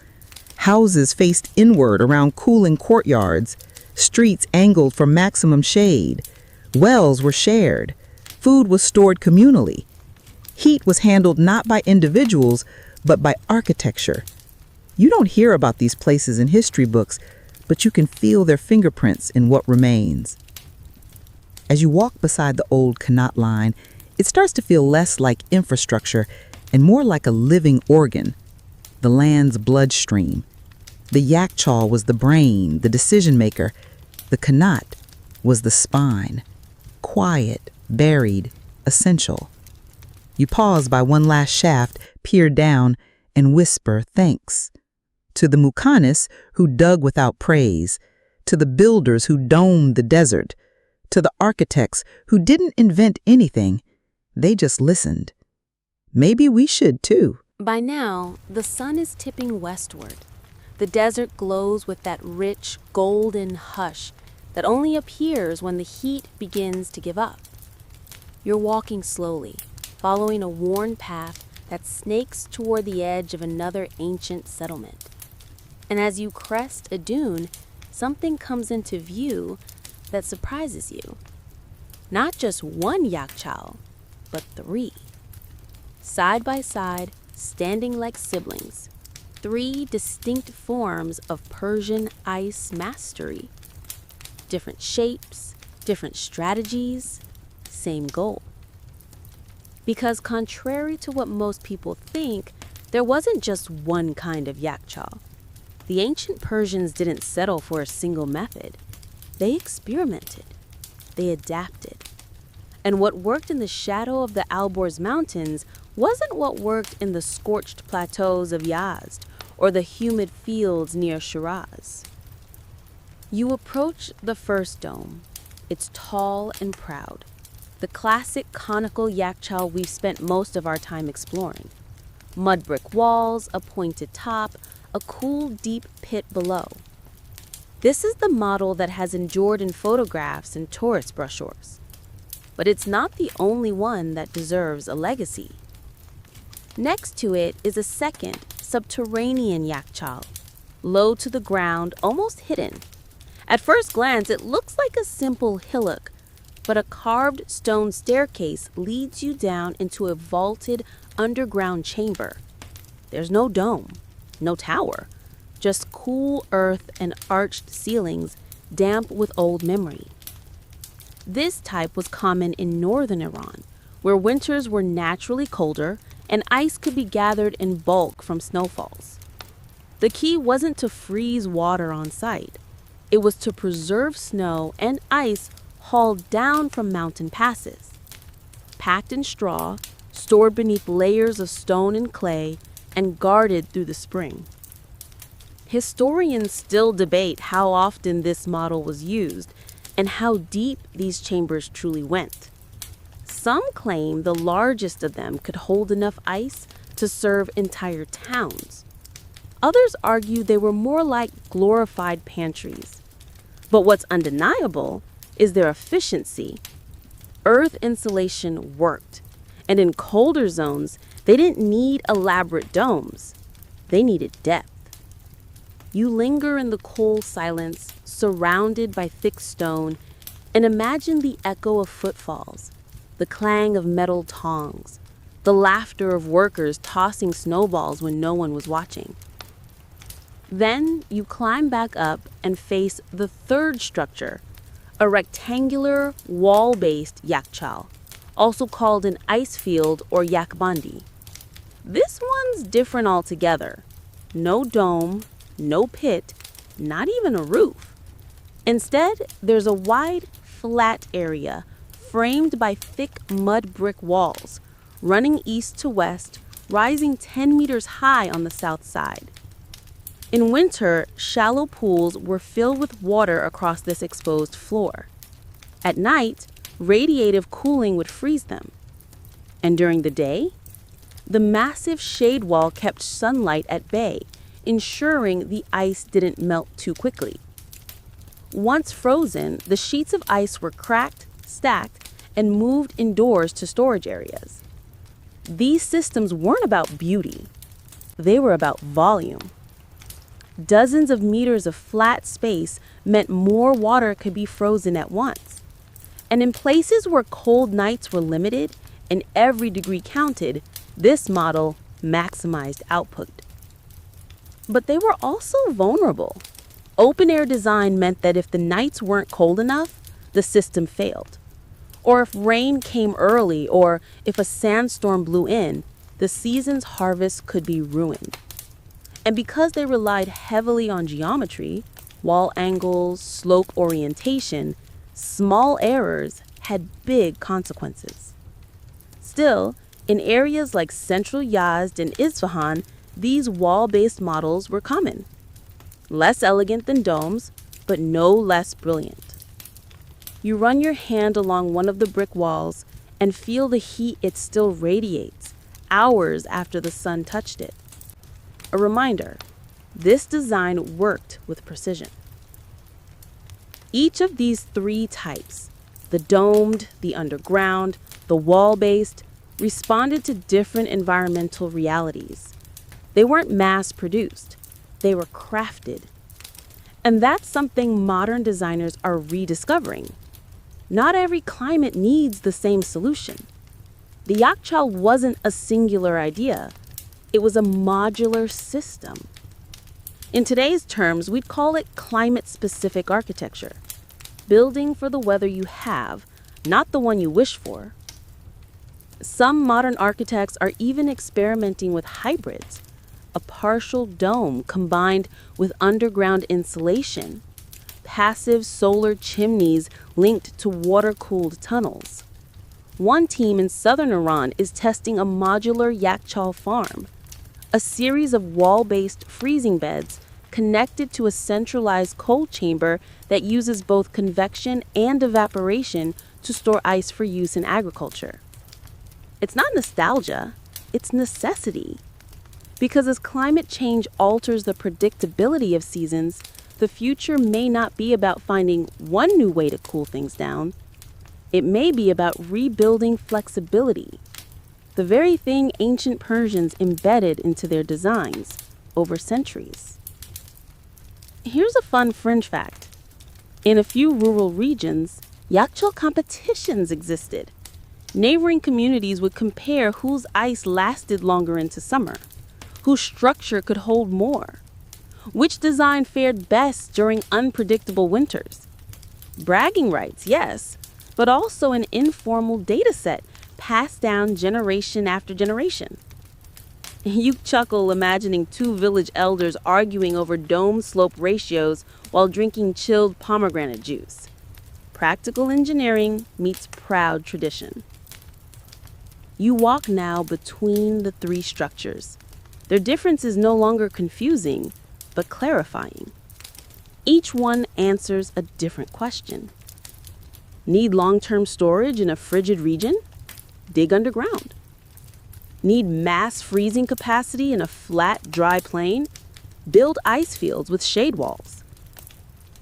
Houses faced inward around cooling courtyards, streets angled for maximum shade. Wells were shared. Food was stored communally. Heat was handled not by individuals, but by architecture. You don't hear about these places in history books, but you can feel their fingerprints in what remains. As you walk beside the old Kanat line, it starts to feel less like infrastructure and more like a living organ, the land's bloodstream. The Yakhchāl was the brain, the decision maker. The Kanat was the spine, quiet, buried, essential. You pause by one last shaft, peer down, and whisper thanks. To the Mukanis who dug without praise, to the builders who domed the desert, to the architects who didn't invent anything, they just listened. Maybe we should too. By now, the sun is tipping westward. The desert glows with that rich, golden hush that only appears when the heat begins to give up. You're walking slowly, following a worn path that snakes toward the edge of another ancient settlement. And as you crest a dune, something comes into view that surprises you. Not just one Yakhchāl, but 3. Side by side, standing like siblings, 3 distinct forms of Persian ice mastery. Different shapes, different strategies, same goal. Because contrary to what most people think, there wasn't just one kind of Yakhchāl. The ancient Persians didn't settle for a single method. They experimented. They adapted. And what worked in the shadow of the Alborz Mountains wasn't what worked in the scorched plateaus of Yazd or the humid fields near Shiraz. You approach the first dome. It's tall and proud. The classic conical Yakhchāl we've spent most of our time exploring. Mud brick walls, a pointed top, a cool, deep pit below. This is the model that has endured in photographs and tourist brochures. But it's not the only one that deserves a legacy. Next to it is a second, subterranean Yakhchāl, low to the ground, almost hidden. At first glance, it looks like a simple hillock, but a carved stone staircase leads you down into a vaulted underground chamber. There's no dome, no tower, just cool earth and arched ceilings, damp with old memory. This type was common in northern Iran, where winters were naturally colder and ice could be gathered in bulk from snowfalls. The key wasn't to freeze water on site. It was to preserve snow and ice hauled down from mountain passes. Packed in straw, stored beneath layers of stone and clay, and guarded through the spring. Historians still debate how often this model was used and how deep these chambers truly went. Some claim the largest of them could hold enough ice to serve entire towns. Others argue they were more like glorified pantries. But what's undeniable is their efficiency. Earth insulation worked, and in colder zones, they didn't need elaborate domes. They needed depth. You linger in the cold silence, surrounded by thick stone, and imagine the echo of footfalls, the clang of metal tongs, the laughter of workers tossing snowballs when no one was watching. Then you climb back up and face the third structure, a rectangular, wall-based Yakhchāl, also called an ice field or yakhbandi. This one's different altogether. No dome, no pit, not even a roof. Instead, there's a wide, flat area framed by thick mud brick walls, running east to west, rising 10 meters high on the south side. In winter, shallow pools were filled with water across this exposed floor. At night, radiative cooling would freeze them. And during the day, the massive shade wall kept sunlight at bay, ensuring the ice didn't melt too quickly. Once frozen, the sheets of ice were cracked, stacked, and moved indoors to storage areas. These systems weren't about beauty. They were about volume. Dozens of meters of flat space meant more water could be frozen at once. And in places where cold nights were limited and every degree counted, this model maximized output. But they were also vulnerable. open-air design meant that if the nights weren't cold enough, the system failed. Or if rain came early, or if a sandstorm blew in, the season's harvest could be ruined. And because they relied heavily on geometry, wall angles, slope orientation, small errors had big consequences. Still, in areas like central Yazd and Isfahan, these wall-based models were common. Less elegant than domes, but no less brilliant. You run your hand along one of the brick walls and feel the heat it still radiates hours after the sun touched it. A reminder, this design worked with precision. Each of these three types, the domed, the underground, the wall-based, responded to different environmental realities. They weren't mass-produced, they were crafted. And that's something modern designers are rediscovering. Not every climate needs the same solution. The Yakhchāl wasn't a singular idea. It was a modular system. In today's terms, we'd call it climate-specific architecture, building for the weather you have, not the one you wish for. Some modern architects are even experimenting with hybrids, a partial dome combined with underground insulation, passive solar chimneys linked to water-cooled tunnels. One team in southern Iran is testing a modular Yakhchāl farm, a series of wall-based freezing beds connected to a centralized cold chamber that uses both convection and evaporation to store ice for use in agriculture. It's not nostalgia, it's necessity. Because as climate change alters the predictability of seasons, the future may not be about finding one new way to cool things down. It may be about rebuilding flexibility, the very thing ancient Persians embedded into their designs over centuries. Here's a fun fringe fact. In a few rural regions, Yakhchāl competitions existed. Neighboring communities would compare whose ice lasted longer into summer, whose structure could hold more, which design fared best during unpredictable winters. Bragging rights, yes, but also an informal data set passed down generation after generation. You chuckle imagining two village elders arguing over dome slope ratios while drinking chilled pomegranate juice. Practical engineering meets proud tradition. You walk now between the three structures. Their difference is no longer confusing, but clarifying. Each one answers a different question. Need long-term storage in a frigid region? Dig underground. Need mass freezing capacity in a flat, dry plain? Build ice fields with shade walls.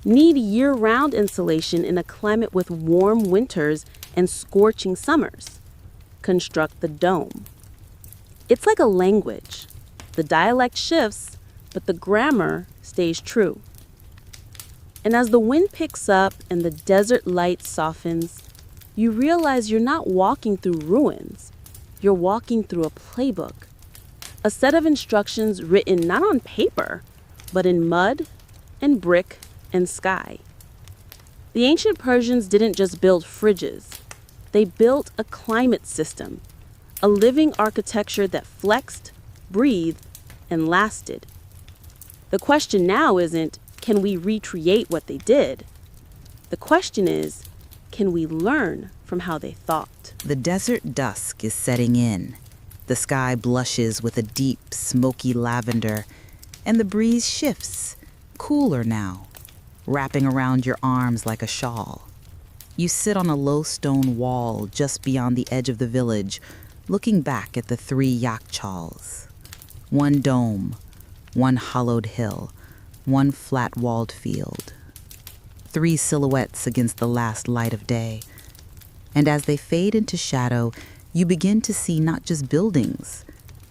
Need year-round insulation in a climate with warm winters and scorching summers? Construct the dome. It's like a language. The dialect shifts, but the grammar stays true. And as the wind picks up and the desert light softens, you realize you're not walking through ruins. You're walking through a playbook, a set of instructions written not on paper, but in mud and brick and sky. The ancient Persians didn't just build fridges. They built a climate system, a living architecture that flexed, breathed, and lasted. The question now isn't, can we recreate what they did? The question is, can we learn from how they thought? The desert dusk is setting in. The sky blushes with a deep, smoky lavender, and the breeze shifts, cooler now, wrapping around your arms like a shawl. You sit on a low stone wall just beyond the edge of the village, looking back at the three Yakhchāls. One dome, one hollowed hill, one flat-walled field. Three silhouettes against the last light of day. And as they fade into shadow, you begin to see not just buildings,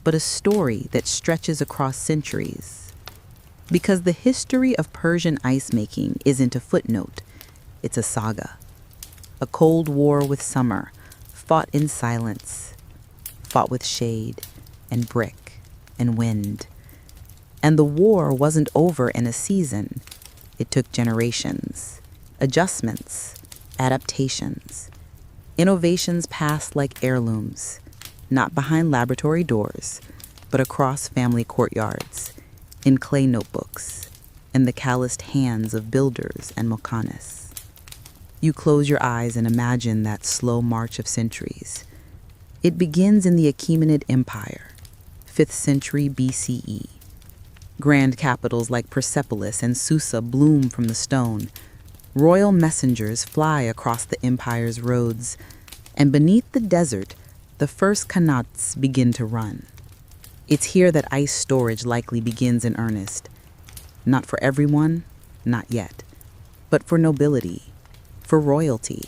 but a story that stretches across centuries. Because the history of Persian ice-making isn't a footnote, it's a saga. A cold war with summer, fought in silence, fought with shade and brick and wind. And the war wasn't over in a season. It took generations, adjustments, adaptations. Innovations passed like heirlooms, not behind laboratory doors, but across family courtyards, in clay notebooks, in the calloused hands of builders and mokanis. You close your eyes and imagine that slow march of centuries. It begins in the Achaemenid Empire, 5th century BCE. Grand capitals like Persepolis and Susa bloom from the stone. Royal messengers fly across the empire's roads, and beneath the desert, the first qanats begin to run. It's here that ice storage likely begins in earnest. Not for everyone, not yet, but for nobility, for royalty.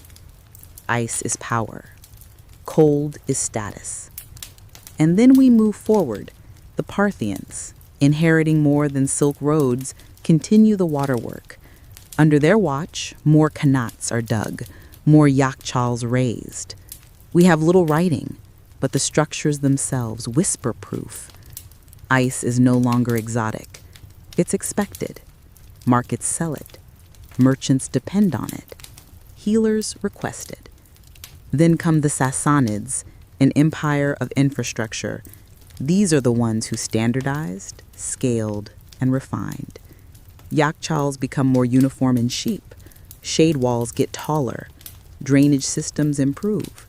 Ice is power. Cold is status. And then we move forward. The Parthians, inheriting more than Silk Roads, continue the waterwork. Under their watch, more qanats are dug, more Yakhchāls raised. We have little writing, but the structures themselves whisper-proof. Ice is no longer exotic. It's expected. Markets sell it. Merchants depend on it. Healers request it. Then come the Sassanids, an empire of infrastructure. These are the ones who standardized, scaled, and refined. Yakhchāls become more uniform in shape. Shade walls get taller. Drainage systems improve.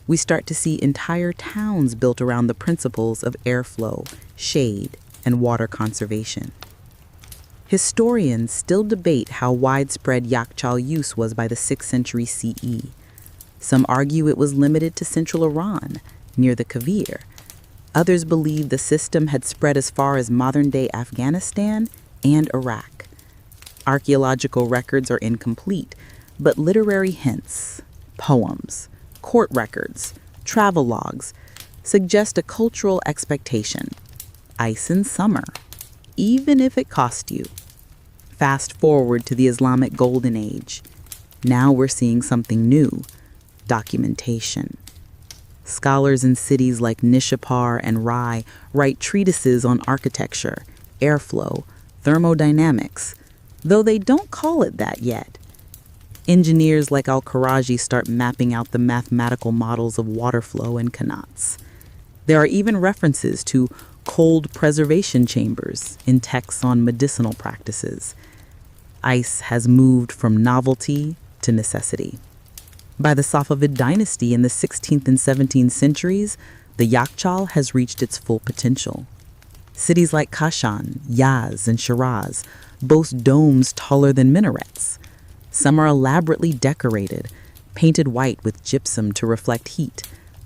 We start to see entire towns built around the principles of airflow, shade, and water conservation. Historians still debate how widespread Yakhchāl use was by the 6th century CE. Some argue it was limited to central Iran, near the Kavir. Others believe the system had spread as far as modern-day Afghanistan and Iraq. Archaeological records are incomplete, but literary hints, poems, court records, travel logs suggest a cultural expectation. Ice in summer, even if it cost you. Fast forward to the Islamic Golden Age. Now we're seeing something new, documentation. Scholars in cities like Nishapur and Rai write treatises on architecture, airflow, thermodynamics, though they don't call it that yet. Engineers like Al-Kharaji start mapping out the mathematical models of water flow and qanats. There are even references to cold preservation chambers in texts on medicinal practices. Ice has moved from novelty to necessity. By the Safavid dynasty in the 16th and 17th centuries, the Yakhchāl has reached its full potential. Cities like Kashan, Yaz, and Shiraz boast domes taller than minarets. Some are elaborately decorated, painted white with gypsum to reflect heat.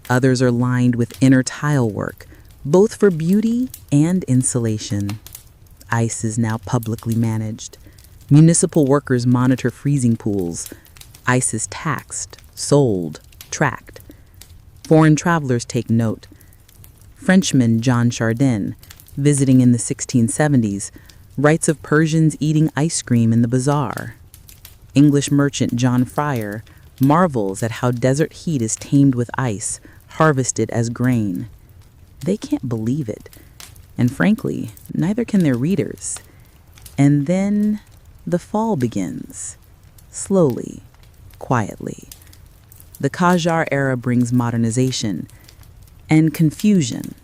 Others are lined with inner tile work, both for beauty and insulation. Ice is now publicly managed. Municipal workers monitor freezing pools. Ice is taxed, sold, tracked. Foreign travelers take note. Frenchman Jean Chardin, visiting in the 1670s, writes of Persians eating ice cream in the bazaar. English merchant John Fryer marvels at how desert heat is tamed with ice, harvested as grain. They can't believe it, and frankly, neither can their readers. And then the fall begins, slowly, quietly. The Qajar era brings modernization and confusion.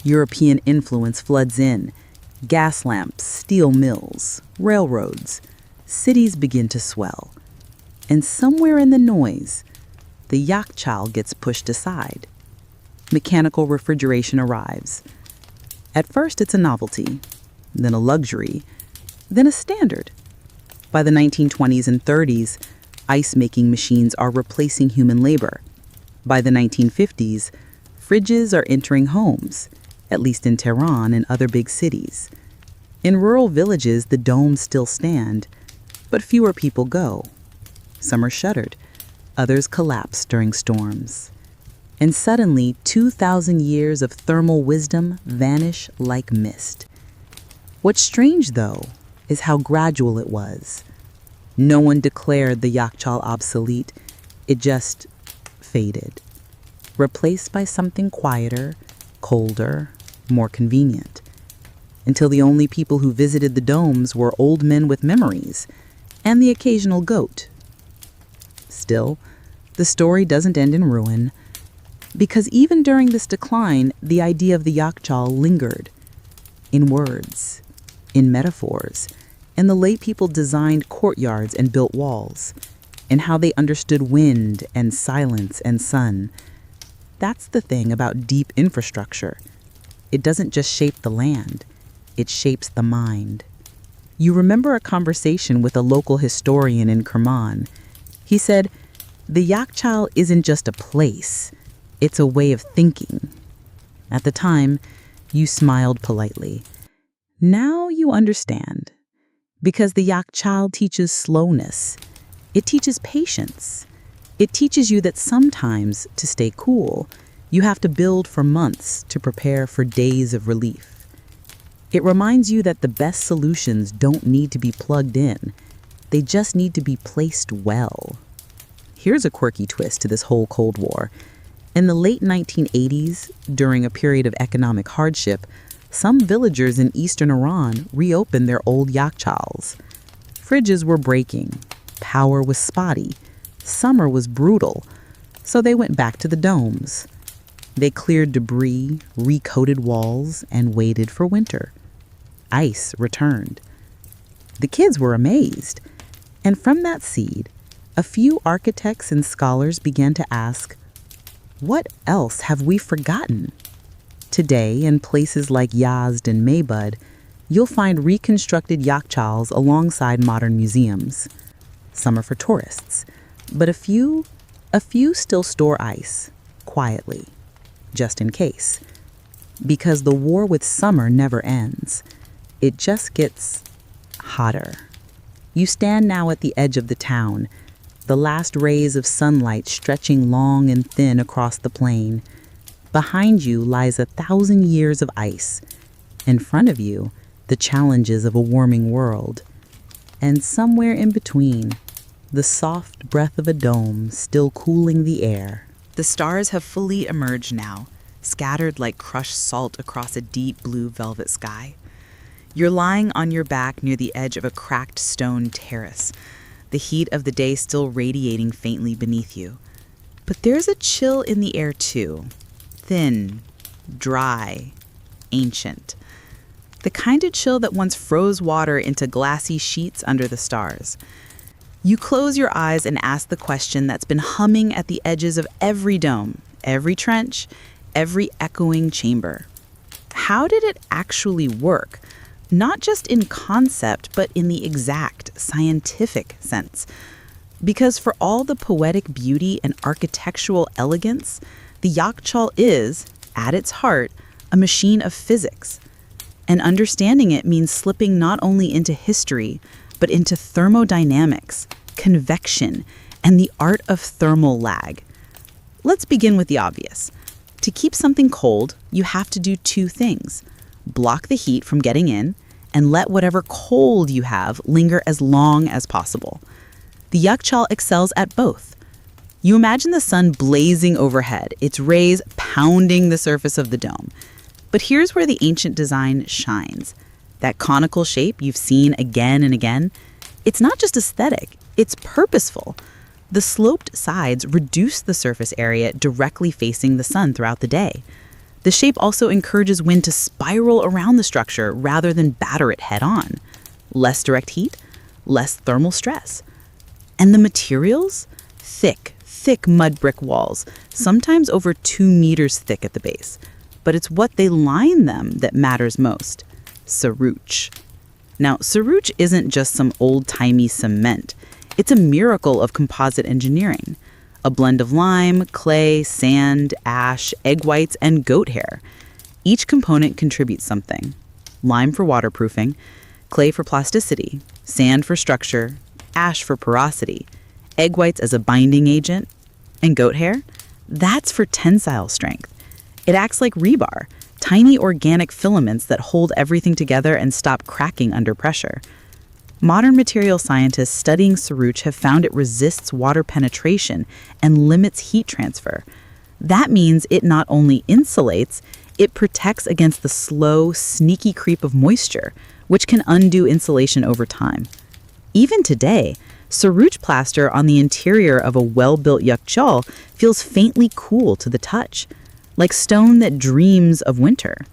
European influence floods in. Gas lamps, steel mills, railroads. Cities begin to swell. And somewhere in the noise, the Yakhchāl gets pushed aside. Mechanical refrigeration arrives. At first, it's a novelty, then a luxury, then a standard. By the 1920s and 30s, ice-making machines are replacing human labor. By the 1950s, fridges are entering homes, at least in Tehran and other big cities. In rural villages, the domes still stand, but fewer people go. Some are shuttered, others collapse during storms. And suddenly, 2,000 years of thermal wisdom vanish like mist. What's strange, though, is how gradual it was. No one declared the Yakhchāl obsolete. It just faded, replaced by something quieter, colder, more convenient. until the only people who visited the domes were old men with memories and the occasional goat. Still, the story doesn't end in ruin, because even during this decline, the idea of the Yakhchāl lingered in words, in metaphors, and the late people designed courtyards and built walls, and how they understood wind and silence and sun. That's the thing about deep infrastructure. It doesn't just shape the land, it shapes the mind. You remember a conversation with a local historian in Kerman. He said, "The Yakhchāl isn't just a place, it's a way of thinking." At the time, you smiled politely. Now you understand. Because the Yakhchāl teaches slowness. It teaches patience. It teaches you that sometimes, to stay cool, you have to build for months to prepare for days of relief. It reminds you that the best solutions don't need to be plugged in. They just need to be placed well. Here's a quirky twist to this whole Cold War. In the late 1980s, during a period of economic hardship, some villagers in eastern Iran reopened their old Yakhchāls. Fridges were breaking, power was spotty, summer was brutal, so they went back to the domes. They cleared debris, recoated walls, and waited for winter. Ice returned. The kids were amazed, and from that seed, a few architects and scholars began to ask, what else have we forgotten? Today, in places like Yazd and Maybud, you'll find reconstructed Yakhchāls alongside modern museums. Some are for tourists, but a few still store ice, quietly, just in case. Because the war with summer never ends. It just gets hotter. You stand now at the edge of the town, the last rays of sunlight stretching long and thin across the plain. Behind you lies 1,000 years of ice. In front of you, the challenges of a warming world. And somewhere in between, the soft breath of a dome still cooling the air. The stars have fully emerged now, scattered like crushed salt across a deep blue velvet sky. You're lying on your back near the edge of a cracked stone terrace, the heat of the day still radiating faintly beneath you. But there's a chill in the air too. Thin, dry, ancient. The kind of chill that once froze water into glassy sheets under the stars. You close your eyes and ask the question that's been humming at the edges of every dome, every trench, every echoing chamber. How did it actually work? Not just in concept, but in the exact scientific sense. Because for all the poetic beauty and architectural elegance, the Yakhchāl is, at its heart, a machine of physics. And understanding it means slipping not only into history, but into thermodynamics, convection, and the art of thermal lag. Let's begin with the obvious. To keep something cold, you have to do two things. Block the heat from getting in, and let whatever cold you have linger as long as possible. The Yakhchāl excels at both. You imagine the sun blazing overhead, its rays pounding the surface of the dome. But here's where the ancient design shines. That conical shape you've seen again and again, it's not just aesthetic, it's purposeful. The sloped sides reduce the surface area directly facing the sun throughout the day. The shape also encourages wind to spiral around the structure rather than batter it head on. Less direct heat, less thermal stress. And the materials? Thick mud brick walls, sometimes over 2 meters thick at the base. But it's what they line them that matters most. Saruch. Now, saruch isn't just some old-timey cement. It's a miracle of composite engineering. A blend of lime, clay, sand, ash, egg whites, and goat hair. Each component contributes something. Lime for waterproofing, clay for plasticity, sand for structure, ash for porosity, egg whites as a binding agent, and goat hair, that's for tensile strength. It acts like rebar, tiny organic filaments that hold everything together and stop cracking under pressure. Modern material scientists studying saruch have found it resists water penetration and limits heat transfer. That means it not only insulates, It protects against the slow, sneaky creep of moisture, which can undo insulation over time. Even today, Saruj plaster on the interior of a well-built Yakhchāl feels faintly cool to the touch, like stone that dreams of winter.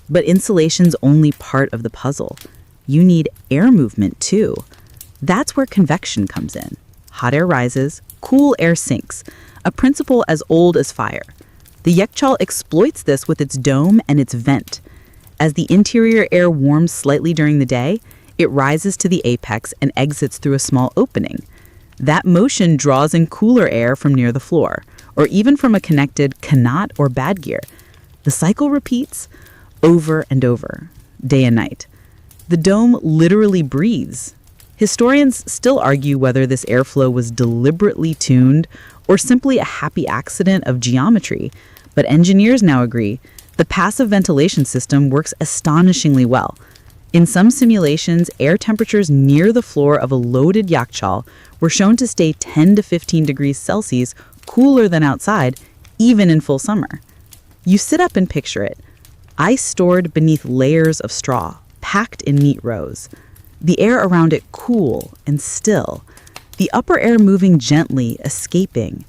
But insulation's only part of the puzzle. You need air movement too. That's where convection comes in. Hot air rises, cool air sinks, a principle as old as fire. The Yakhchāl exploits this with its dome and its vent. As the interior air warms slightly during the day, it rises to the apex and exits through a small opening. That motion draws in cooler air from near the floor, or even from a connected kanat or badgear. The cycle repeats over and over, day and night. The dome literally breathes. Historians still argue whether this airflow was deliberately tuned or simply a happy accident of geometry, but engineers now agree the passive ventilation system works astonishingly well. In some simulations, air temperatures near the floor of a loaded Yakhchāl were shown to stay 10 to 15 degrees Celsius cooler than outside, even in full summer. You sit up and picture it. Ice stored beneath layers of straw, packed in neat rows. The air around it cool and still. The upper air moving gently, escaping.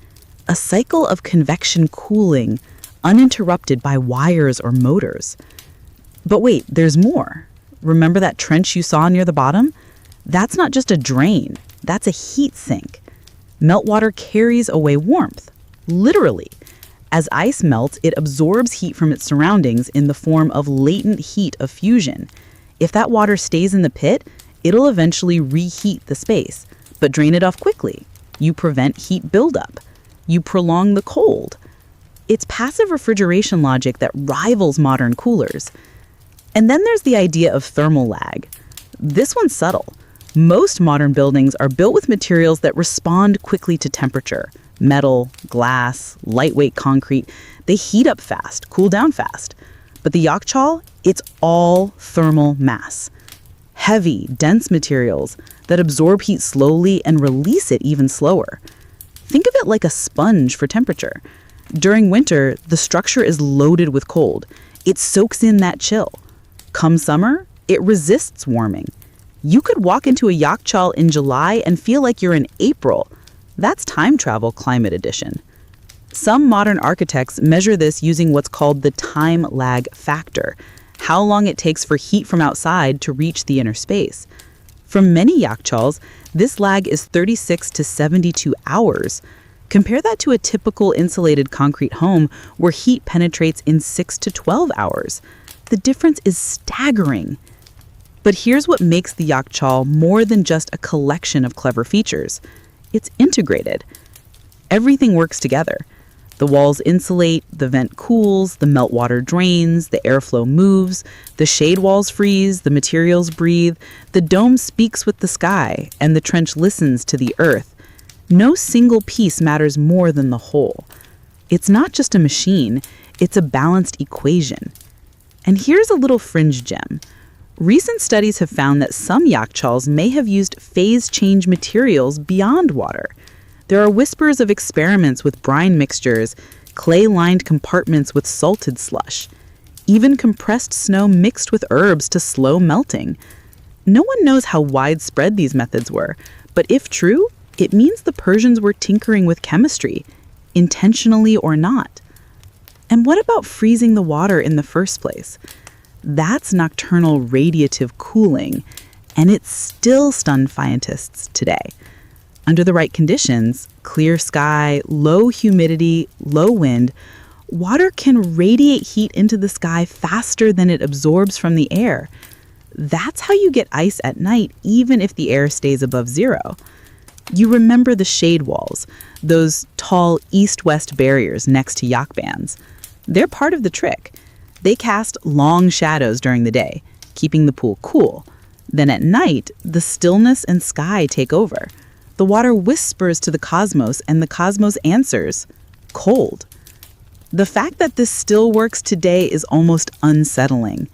A cycle of convection cooling, uninterrupted by wires or motors. But wait, there's more. Remember that trench you saw near the bottom? That's not just a drain, that's a heat sink. Meltwater carries away warmth, literally. As ice melts, it absorbs heat from its surroundings in the form of latent heat of fusion. If that water stays in the pit, it'll eventually reheat the space, but drain it off quickly. You prevent heat buildup. You prolong the cold. It's passive refrigeration logic that rivals modern coolers. And then there's the idea of thermal lag. This one's subtle. Most modern buildings are built with materials that respond quickly to temperature. Metal, glass, lightweight concrete. They heat up fast, cool down fast. But the Yakhchāl, it's all thermal mass. Heavy, dense materials that absorb heat slowly and release it even slower. Think of it like a sponge for temperature. During winter, the structure is loaded with cold. It soaks in that chill. Come summer, it resists warming. You could walk into a Yakhchāl in July and feel like you're in April. That's time travel climate edition. Some modern architects measure this using what's called the time lag factor, how long it takes for heat from outside to reach the inner space. For many Yakhchāls, this lag is 36 to 72 hours. Compare that to a typical insulated concrete home where heat penetrates in 6 to 12 hours. The difference is staggering. But here's what makes the Yakhchāl more than just a collection of clever features. It's integrated. Everything works together. The walls insulate, the vent cools, the meltwater drains, the airflow moves, the shade walls freeze, the materials breathe, the dome speaks with the sky, and the trench listens to the earth. No single piece matters more than the whole. It's not just a machine, it's a balanced equation. And here's a little fringe gem. Recent studies have found that some Yakhchāls may have used phase change materials beyond water. There are whispers of experiments with brine mixtures, clay-lined compartments with salted slush, even compressed snow mixed with herbs to slow melting. No one knows how widespread these methods were, but if true, it means the Persians were tinkering with chemistry, intentionally or not. And what about freezing the water in the first place? That's nocturnal radiative cooling, and it still stuns scientists today. Under the right conditions, clear sky, low humidity, low wind, water can radiate heat into the sky faster than it absorbs from the air. That's how you get ice at night, even if the air stays above zero. You remember the shade walls, those tall east-west barriers next to yak bands. They're part of the trick. They cast long shadows during the day, keeping the pool cool. Then at night, the stillness and sky take over. The water whispers to the cosmos, and the cosmos answers, cold. The fact that this still works today is almost unsettling.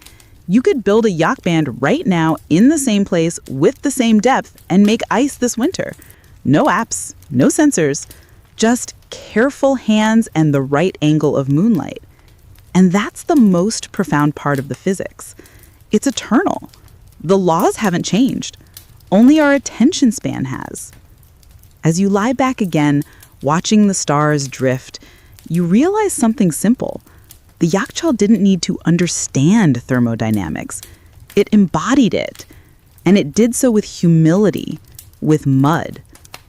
You could build a yak band right now in the same place with the same depth and make ice this winter. No apps, no sensors, just careful hands and the right angle of moonlight. And that's the most profound part of the physics. It's eternal. The laws haven't changed. Only our attention span has. As you lie back again, watching the stars drift, you realize something simple. The Yakhchāl didn't need to understand thermodynamics. It embodied it. And it did so with humility, with mud,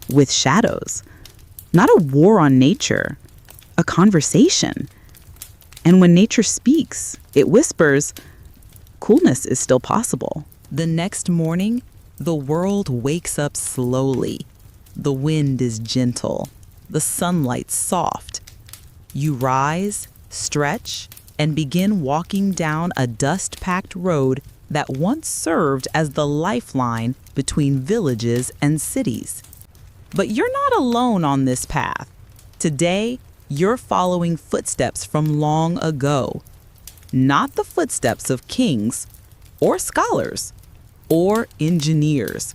with shadows. Not a war on nature, a conversation. And when nature speaks, it whispers, coolness is still possible. The next morning, the world wakes up slowly. The wind is gentle, the sunlight soft. You rise, stretch, and begin walking down a dust-packed road that once served as the lifeline between villages and cities. But you're not alone on this path. Today, you're following footsteps from long ago. Not the footsteps of kings or scholars or engineers,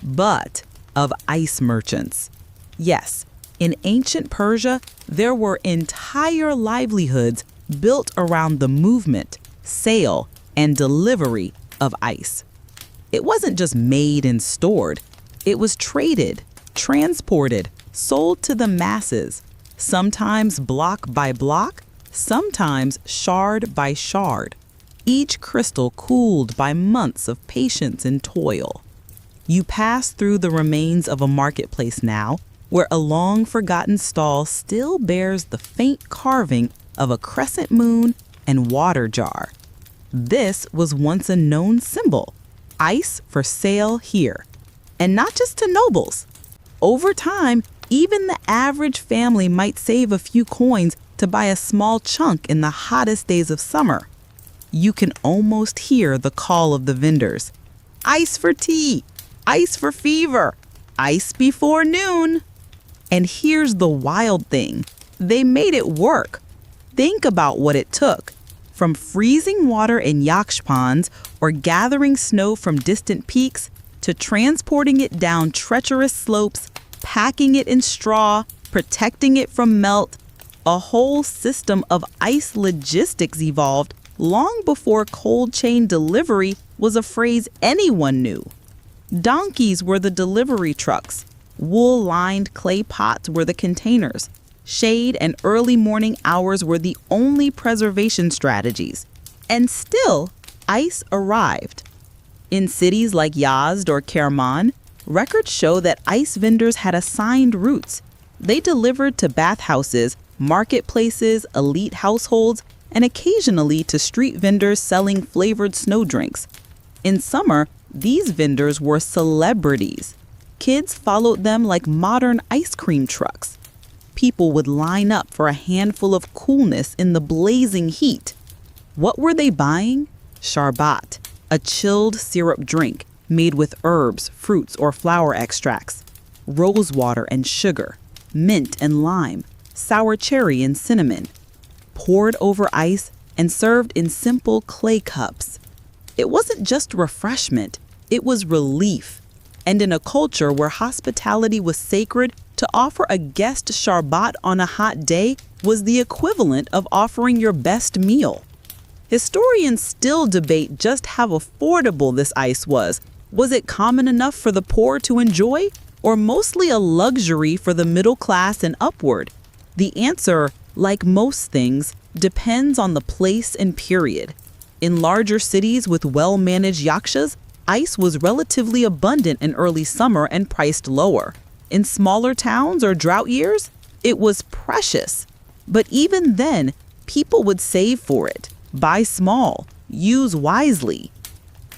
but of ice merchants. Yes, in ancient Persia, there were entire livelihoods built around the movement, sale, and delivery of ice. It wasn't just made and stored. It was traded, transported, sold to the masses, sometimes block by block, sometimes shard by shard, each crystal cooled by months of patience and toil. You pass through the remains of a marketplace now, where a long-forgotten stall still bears the faint carving of a crescent moon and water jar. This was once a known symbol, ice for sale here, and not just to nobles. Over time, even the average family might save a few coins to buy a small chunk in the hottest days of summer. You can almost hear the call of the vendors. Ice for tea, ice for fever, ice before noon. And here's the wild thing. They made it work. Think about what it took. From freezing water in Yakhchāl ponds or gathering snow from distant peaks to transporting it down treacherous slopes, packing it in straw, protecting it from melt, a whole system of ice logistics evolved long before cold chain delivery was a phrase anyone knew. Donkeys were the delivery trucks. Wool-lined clay pots were the containers. Shade and early morning hours were the only preservation strategies. And still, ice arrived. In cities like Yazd or Kerman, records show that ice vendors had assigned routes. They delivered to bathhouses, marketplaces, elite households, and occasionally to street vendors selling flavored snow drinks. In summer, these vendors were celebrities. Kids followed them like modern ice cream trucks. People would line up for a handful of coolness in the blazing heat. What were they buying? Sharbat, a chilled syrup drink made with herbs, fruits, or flower extracts, rose water and sugar, mint and lime, sour cherry and cinnamon, poured over ice and served in simple clay cups. It wasn't just refreshment, it was relief. And in a culture where hospitality was sacred, to offer a guest sharbat on a hot day was the equivalent of offering your best meal. Historians still debate just how affordable this ice was. Was it common enough for the poor to enjoy, or mostly a luxury for the middle class and upward? The answer, like most things, depends on the place and period. In larger cities with well-managed yakshas, ice was relatively abundant in early summer and priced lower. In smaller towns or drought years, it was precious. But even then, people would save for it, buy small, use wisely.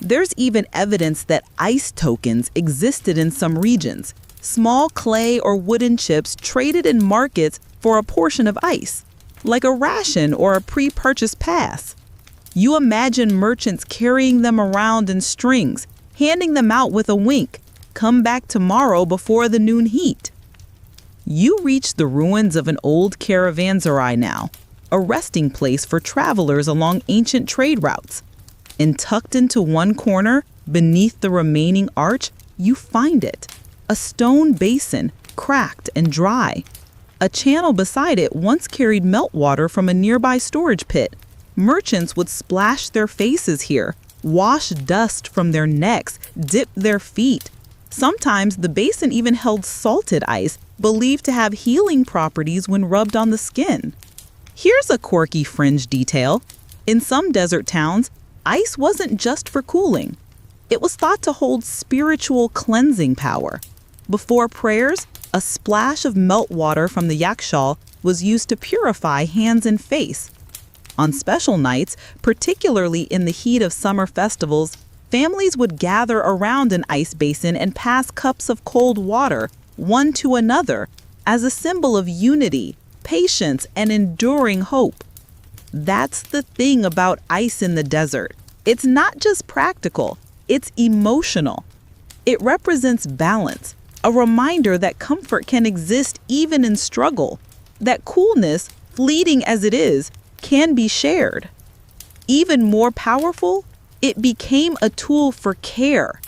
There's even evidence that ice tokens existed in some regions, small clay or wooden chips traded in markets for a portion of ice, like a ration or a pre-purchased pass. You imagine merchants carrying them around in strings, handing them out with a wink. Come back tomorrow before the noon heat. You reach the ruins of an old caravanserai now, a resting place for travelers along ancient trade routes. And tucked into one corner, beneath the remaining arch, you find it. A stone basin, cracked and dry. A channel beside it once carried meltwater from a nearby storage pit, Merchants would splash their faces here, wash dust from their necks, dip their feet. Sometimes the basin even held salted ice, believed to have healing properties when rubbed on the skin. Here's a quirky fringe detail. In some desert towns, ice wasn't just for cooling. It was thought to hold spiritual cleansing power. Before prayers, a splash of meltwater from the Yakhchāl was used to purify hands and face. On special nights, particularly in the heat of summer festivals, families would gather around an ice basin and pass cups of cold water, one to another, as a symbol of unity, patience, and enduring hope. That's the thing about ice in the desert. It's not just practical, it's emotional. It represents balance, a reminder that comfort can exist even in struggle, that coolness, fleeting as it is, can be shared. Even more powerful, it became a tool for care.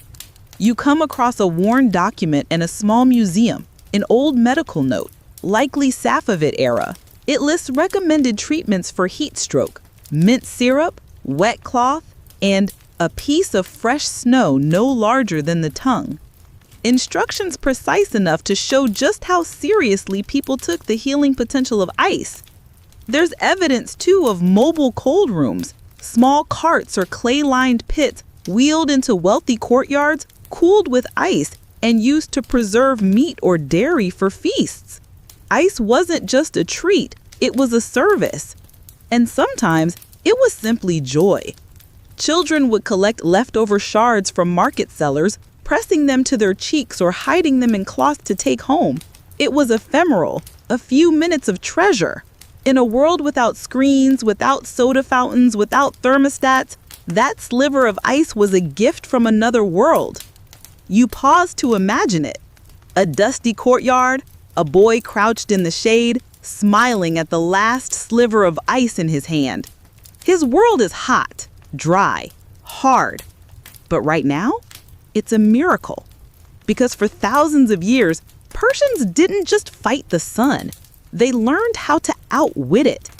You come across a worn document in a small museum, an old medical note, likely Safavid era. It lists recommended treatments for heat stroke, mint syrup, wet cloth, and a piece of fresh snow no larger than the tongue. Instructions precise enough to show just how seriously people took the healing potential of ice. There's evidence, too, of mobile cold rooms, small carts or clay-lined pits wheeled into wealthy courtyards, cooled with ice, and used to preserve meat or dairy for feasts. Ice wasn't just a treat, it was a service. And sometimes it was simply joy. Children would collect leftover shards from market sellers, pressing them to their cheeks or hiding them in cloth to take home. It was ephemeral, a few minutes of treasure. In a world without screens, without soda fountains, without thermostats, that sliver of ice was a gift from another world. You pause to imagine it. A dusty courtyard, a boy crouched in the shade, smiling at the last sliver of ice in his hand. His world is hot, dry, hard. But right now, it's a miracle. Because for thousands of years, Persians didn't just fight the sun. They learned how to outwit it.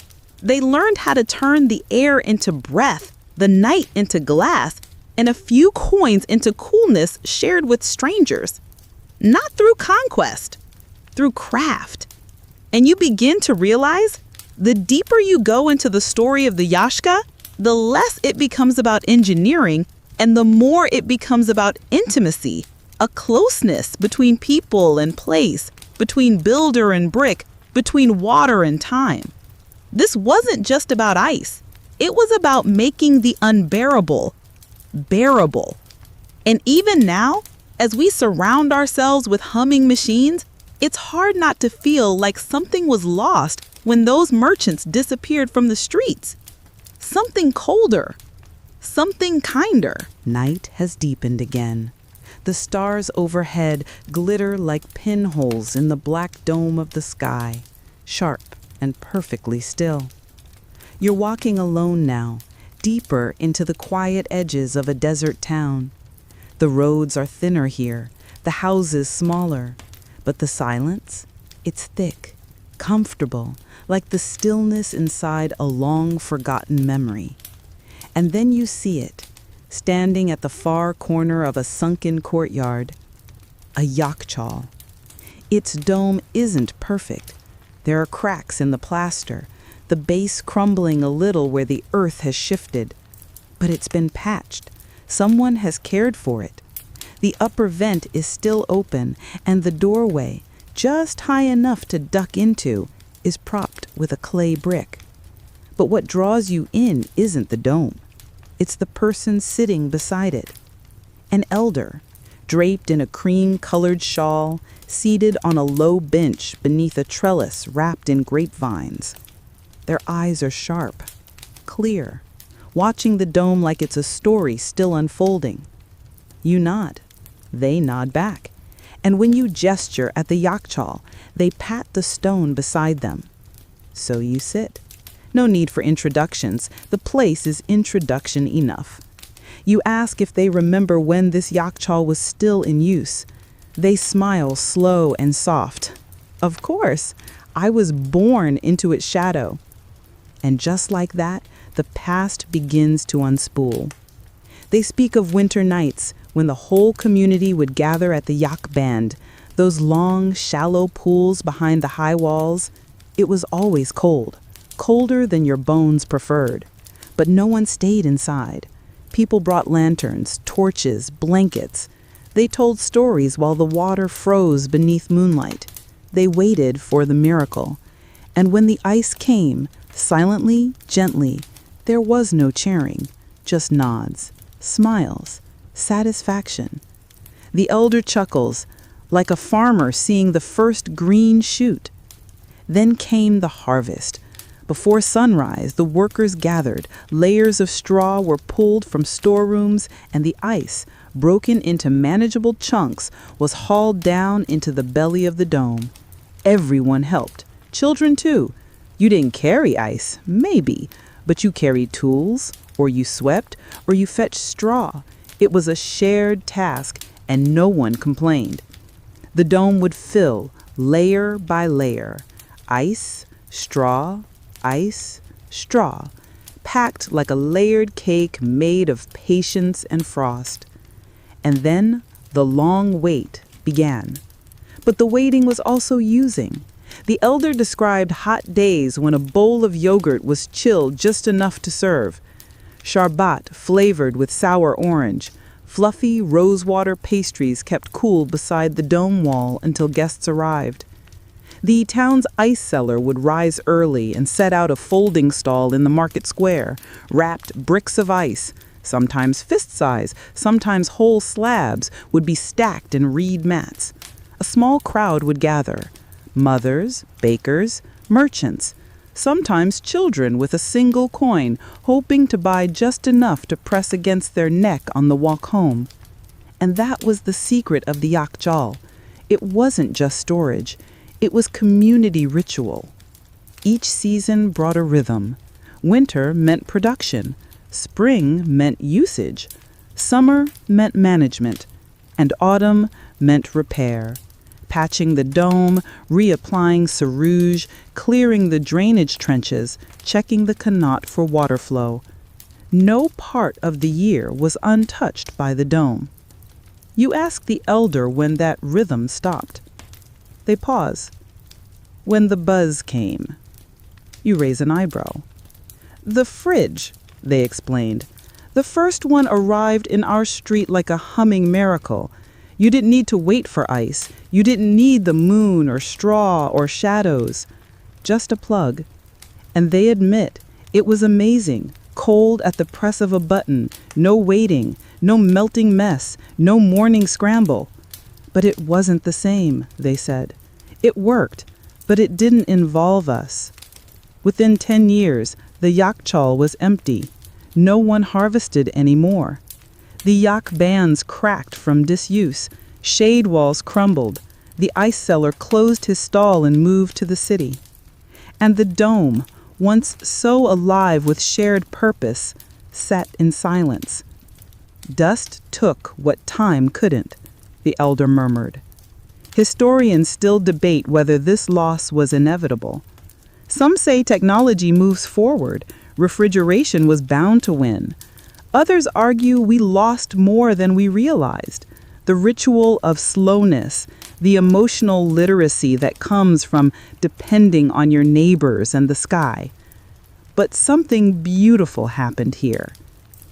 They learned how to turn the air into breath, the night into glass, and a few coins into coolness shared with strangers. Not through conquest, through craft. And you begin to realize, the deeper you go into the story of the Yakhchāl, the less it becomes about engineering and the more it becomes about intimacy, a closeness between people and place, between builder and brick, between water and time. This wasn't just about ice. It was about making the unbearable bearable. And even now, as we surround ourselves with humming machines, it's hard not to feel like something was lost when those merchants disappeared from the streets. Something colder, something kinder. Night has deepened again. The stars overhead glitter like pinholes in the black dome of the sky, sharp and perfectly still. You're walking alone now, deeper into the quiet edges of a desert town. The roads are thinner here, the houses smaller, but the silence, it's thick, comfortable, like the stillness inside a long-forgotten memory. And then you see it, standing at the far corner of a sunken courtyard, a Yakhchāl. Its dome isn't perfect. There are cracks in the plaster, the base crumbling a little where the earth has shifted. But it's been patched. Someone has cared for it. The upper vent is still open, and the doorway, just high enough to duck into, is propped with a clay brick. But what draws you in isn't the dome. It's the person sitting beside it. An elder, draped in a cream-colored shawl, seated on a low bench beneath a trellis wrapped in grapevines. Their eyes are sharp, clear, watching the dome like it's a story still unfolding. You nod. They nod back. And when you gesture at the Yakhchāl, they pat the stone beside them. So you sit. No need for introductions. The place is introduction enough. You ask if they remember when this Yakhchāl was still in use. They smile slow and soft. Of course, I was born into its shadow. And just like that, the past begins to unspool. They speak of winter nights when the whole community would gather at the yak band, those long, shallow pools behind the high walls. It was always cold, colder than your bones preferred. But no one stayed inside. People brought lanterns, torches, blankets. They told stories while the water froze beneath moonlight. They waited for the miracle. And when the ice came, silently, gently, there was no cheering, just nods, smiles, satisfaction. The elder chuckles, like a farmer seeing the first green shoot. Then came the harvest. Before sunrise, the workers gathered. Layers of straw were pulled from storerooms, and the ice, broken into manageable chunks, was hauled down into the belly of the dome. Everyone helped. Children, too. You didn't carry ice, maybe, but you carried tools, or you swept, or you fetched straw. It was a shared task, and no one complained. The dome would fill, layer by layer. Ice, straw, ice, straw, packed like a layered cake made of patience and frost. And then the long wait began. But the waiting was also using. The elder described hot days when a bowl of yogurt was chilled just enough to serve. Sharbat flavored with sour orange. Fluffy rosewater pastries kept cool beside the dome wall until guests arrived. The town's ice cellar would rise early and set out a folding stall in the market square, wrapped bricks of ice, sometimes fist size, sometimes whole slabs, would be stacked in reed mats. A small crowd would gather. Mothers, bakers, merchants, sometimes children with a single coin, hoping to buy just enough to press against their neck on the walk home. And that was the secret of the Yakhchāl. It wasn't just storage. It was community ritual. Each season brought a rhythm. Winter meant production. Spring meant usage. Summer meant management. And autumn meant repair. Patching the dome, reapplying sarouge, clearing the drainage trenches, checking the kanat for water flow. No part of the year was untouched by the dome. You ask the elder when that rhythm stopped. They pause. When the buzz came. You raise an eyebrow. The fridge, they explained. The first one arrived in our street like a humming miracle. You didn't need to wait for ice. You didn't need the moon or straw or shadows. Just a plug. And they admit it was amazing. Cold at the press of a button. No waiting. No melting mess. No morning scramble. But it wasn't the same, they said. It worked, but it didn't involve us. Within 10 years, the Yakhchāl was empty. No one harvested anymore. The yak bands cracked from disuse. Shade walls crumbled. The ice seller closed his stall and moved to the city. And the dome, once so alive with shared purpose, sat in silence. Dust took what time couldn't, the elder murmured. Historians still debate whether this loss was inevitable. Some say technology moves forward. Refrigeration was bound to win. Others argue we lost more than we realized. The ritual of slowness, the emotional literacy that comes from depending on your neighbors and the sky. But something beautiful happened here.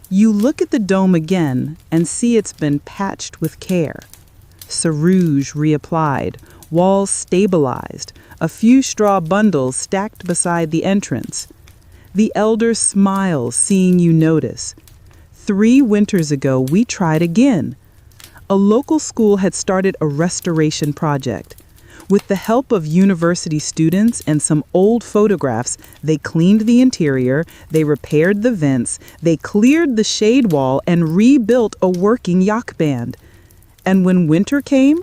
You look at the dome again and see it's been patched with care. Sarouge reapplied, walls stabilized, a few straw bundles stacked beside the entrance. The elder smiles seeing you notice. 3 winters ago, we tried again. A local school had started a restoration project. With the help of university students and some old photographs, they cleaned the interior, they repaired the vents, they cleared the shade wall and rebuilt a working yak band. And when winter came,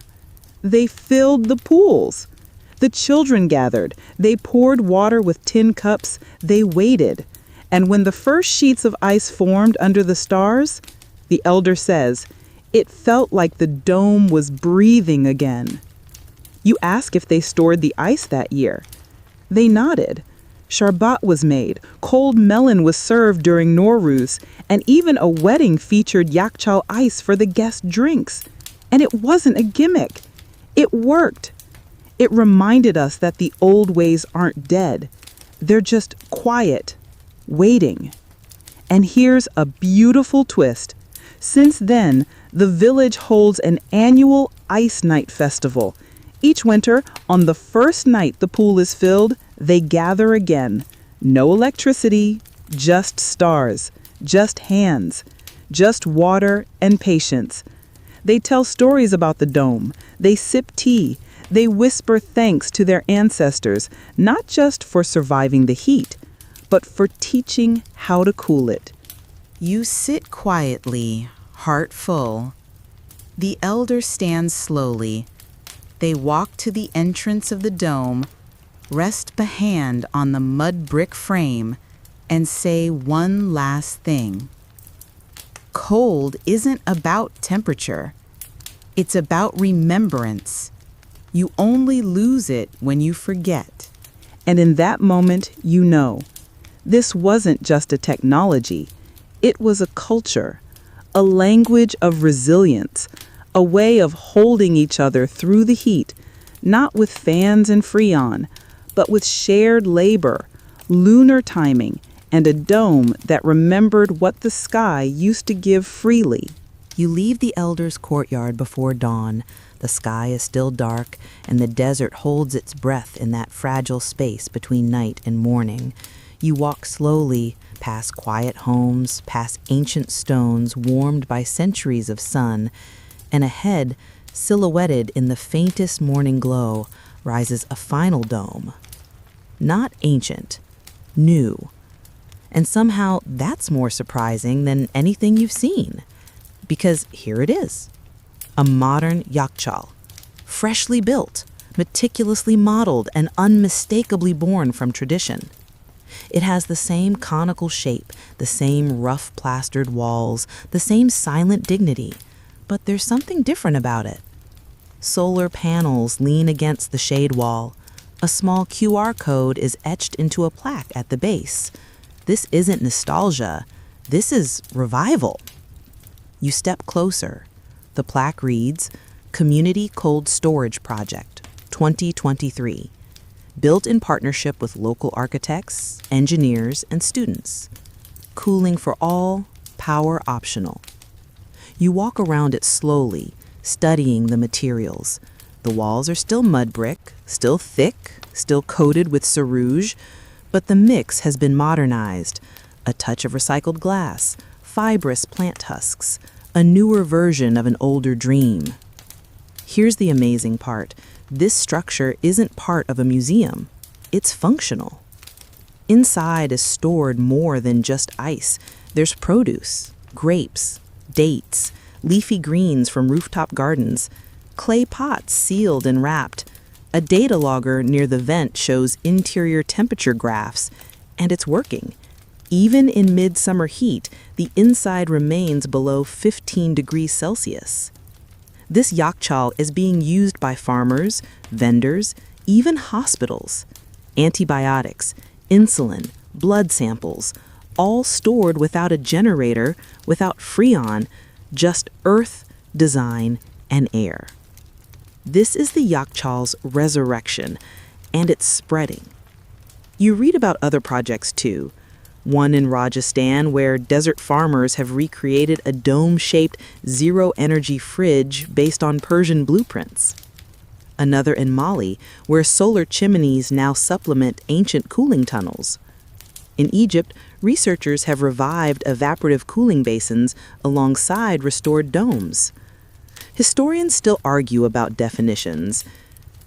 they filled the pools. The children gathered. They poured water with tin cups. They waited. And when the first sheets of ice formed under the stars, the elder says, it felt like the dome was breathing again. You ask if they stored the ice that year. They nodded. Sharbat was made, cold melon was served during Nowruz, and even a wedding featured Yakhchāl ice for the guest drinks. And it wasn't a gimmick. It worked. It reminded us that the old ways aren't dead. They're just quiet, waiting. And here's a beautiful twist. Since then, the village holds an annual Ice Night Festival. Each winter, on the first night the pool is filled, they gather again. No electricity, just stars, just hands, just water and patience. They tell stories about the dome. They sip tea. They whisper thanks to their ancestors, not just for surviving the heat, but for teaching how to cool it. You sit quietly, heart full. The elder stands slowly. They walk to the entrance of the dome, rest a hand on the mud brick frame, and say one last thing. Cold isn't about temperature. It's about remembrance. You only lose it when you forget. And in that moment, you know, this wasn't just a technology. It was a culture, a language of resilience, a way of holding each other through the heat, not with fans and freon, but with shared labor, lunar timing, and a dome that remembered what the sky used to give freely. You leave the elders' courtyard before dawn. The sky is still dark, and the desert holds its breath in that fragile space between night and morning. You walk slowly, past quiet homes, past ancient stones warmed by centuries of sun, and ahead, silhouetted in the faintest morning glow, rises a final dome. Not ancient, new. And somehow that's more surprising than anything you've seen. Because here it is, a modern Yakhchāl, freshly built, meticulously modeled, and unmistakably born from tradition. It has the same conical shape, the same rough plastered walls, the same silent dignity, but there's something different about it. Solar panels lean against the shade wall. A small QR code is etched into a plaque at the base. This isn't nostalgia. This is revival. You step closer. The plaque reads, Community Cold Storage Project, 2023. Built in partnership with local architects, engineers, and students. Cooling for all, power optional. You walk around it slowly, studying the materials. The walls are still mud brick, still thick, still coated with sarouge, but the mix has been modernized. A touch of recycled glass, fibrous plant husks, a newer version of an older dream. Here's the amazing part. This structure isn't part of a museum. It's functional. Inside is stored more than just ice. There's produce, grapes, dates, leafy greens from rooftop gardens, clay pots sealed and wrapped. A data logger near the vent shows interior temperature graphs, and it's working. Even in midsummer heat, the inside remains below 15 degrees Celsius. This Yakhchāl is being used by farmers, vendors, even hospitals. Antibiotics, insulin, blood samples, all stored without a generator, without freon, just earth, design, and air. This is the Yakhchāl's resurrection, and it's spreading. You read about other projects too. One in Rajasthan where desert farmers have recreated a dome-shaped zero-energy fridge based on Persian blueprints. Another in Mali where solar chimneys now supplement ancient cooling tunnels. In Egypt, researchers have revived evaporative cooling basins alongside restored domes. Historians still argue about definitions.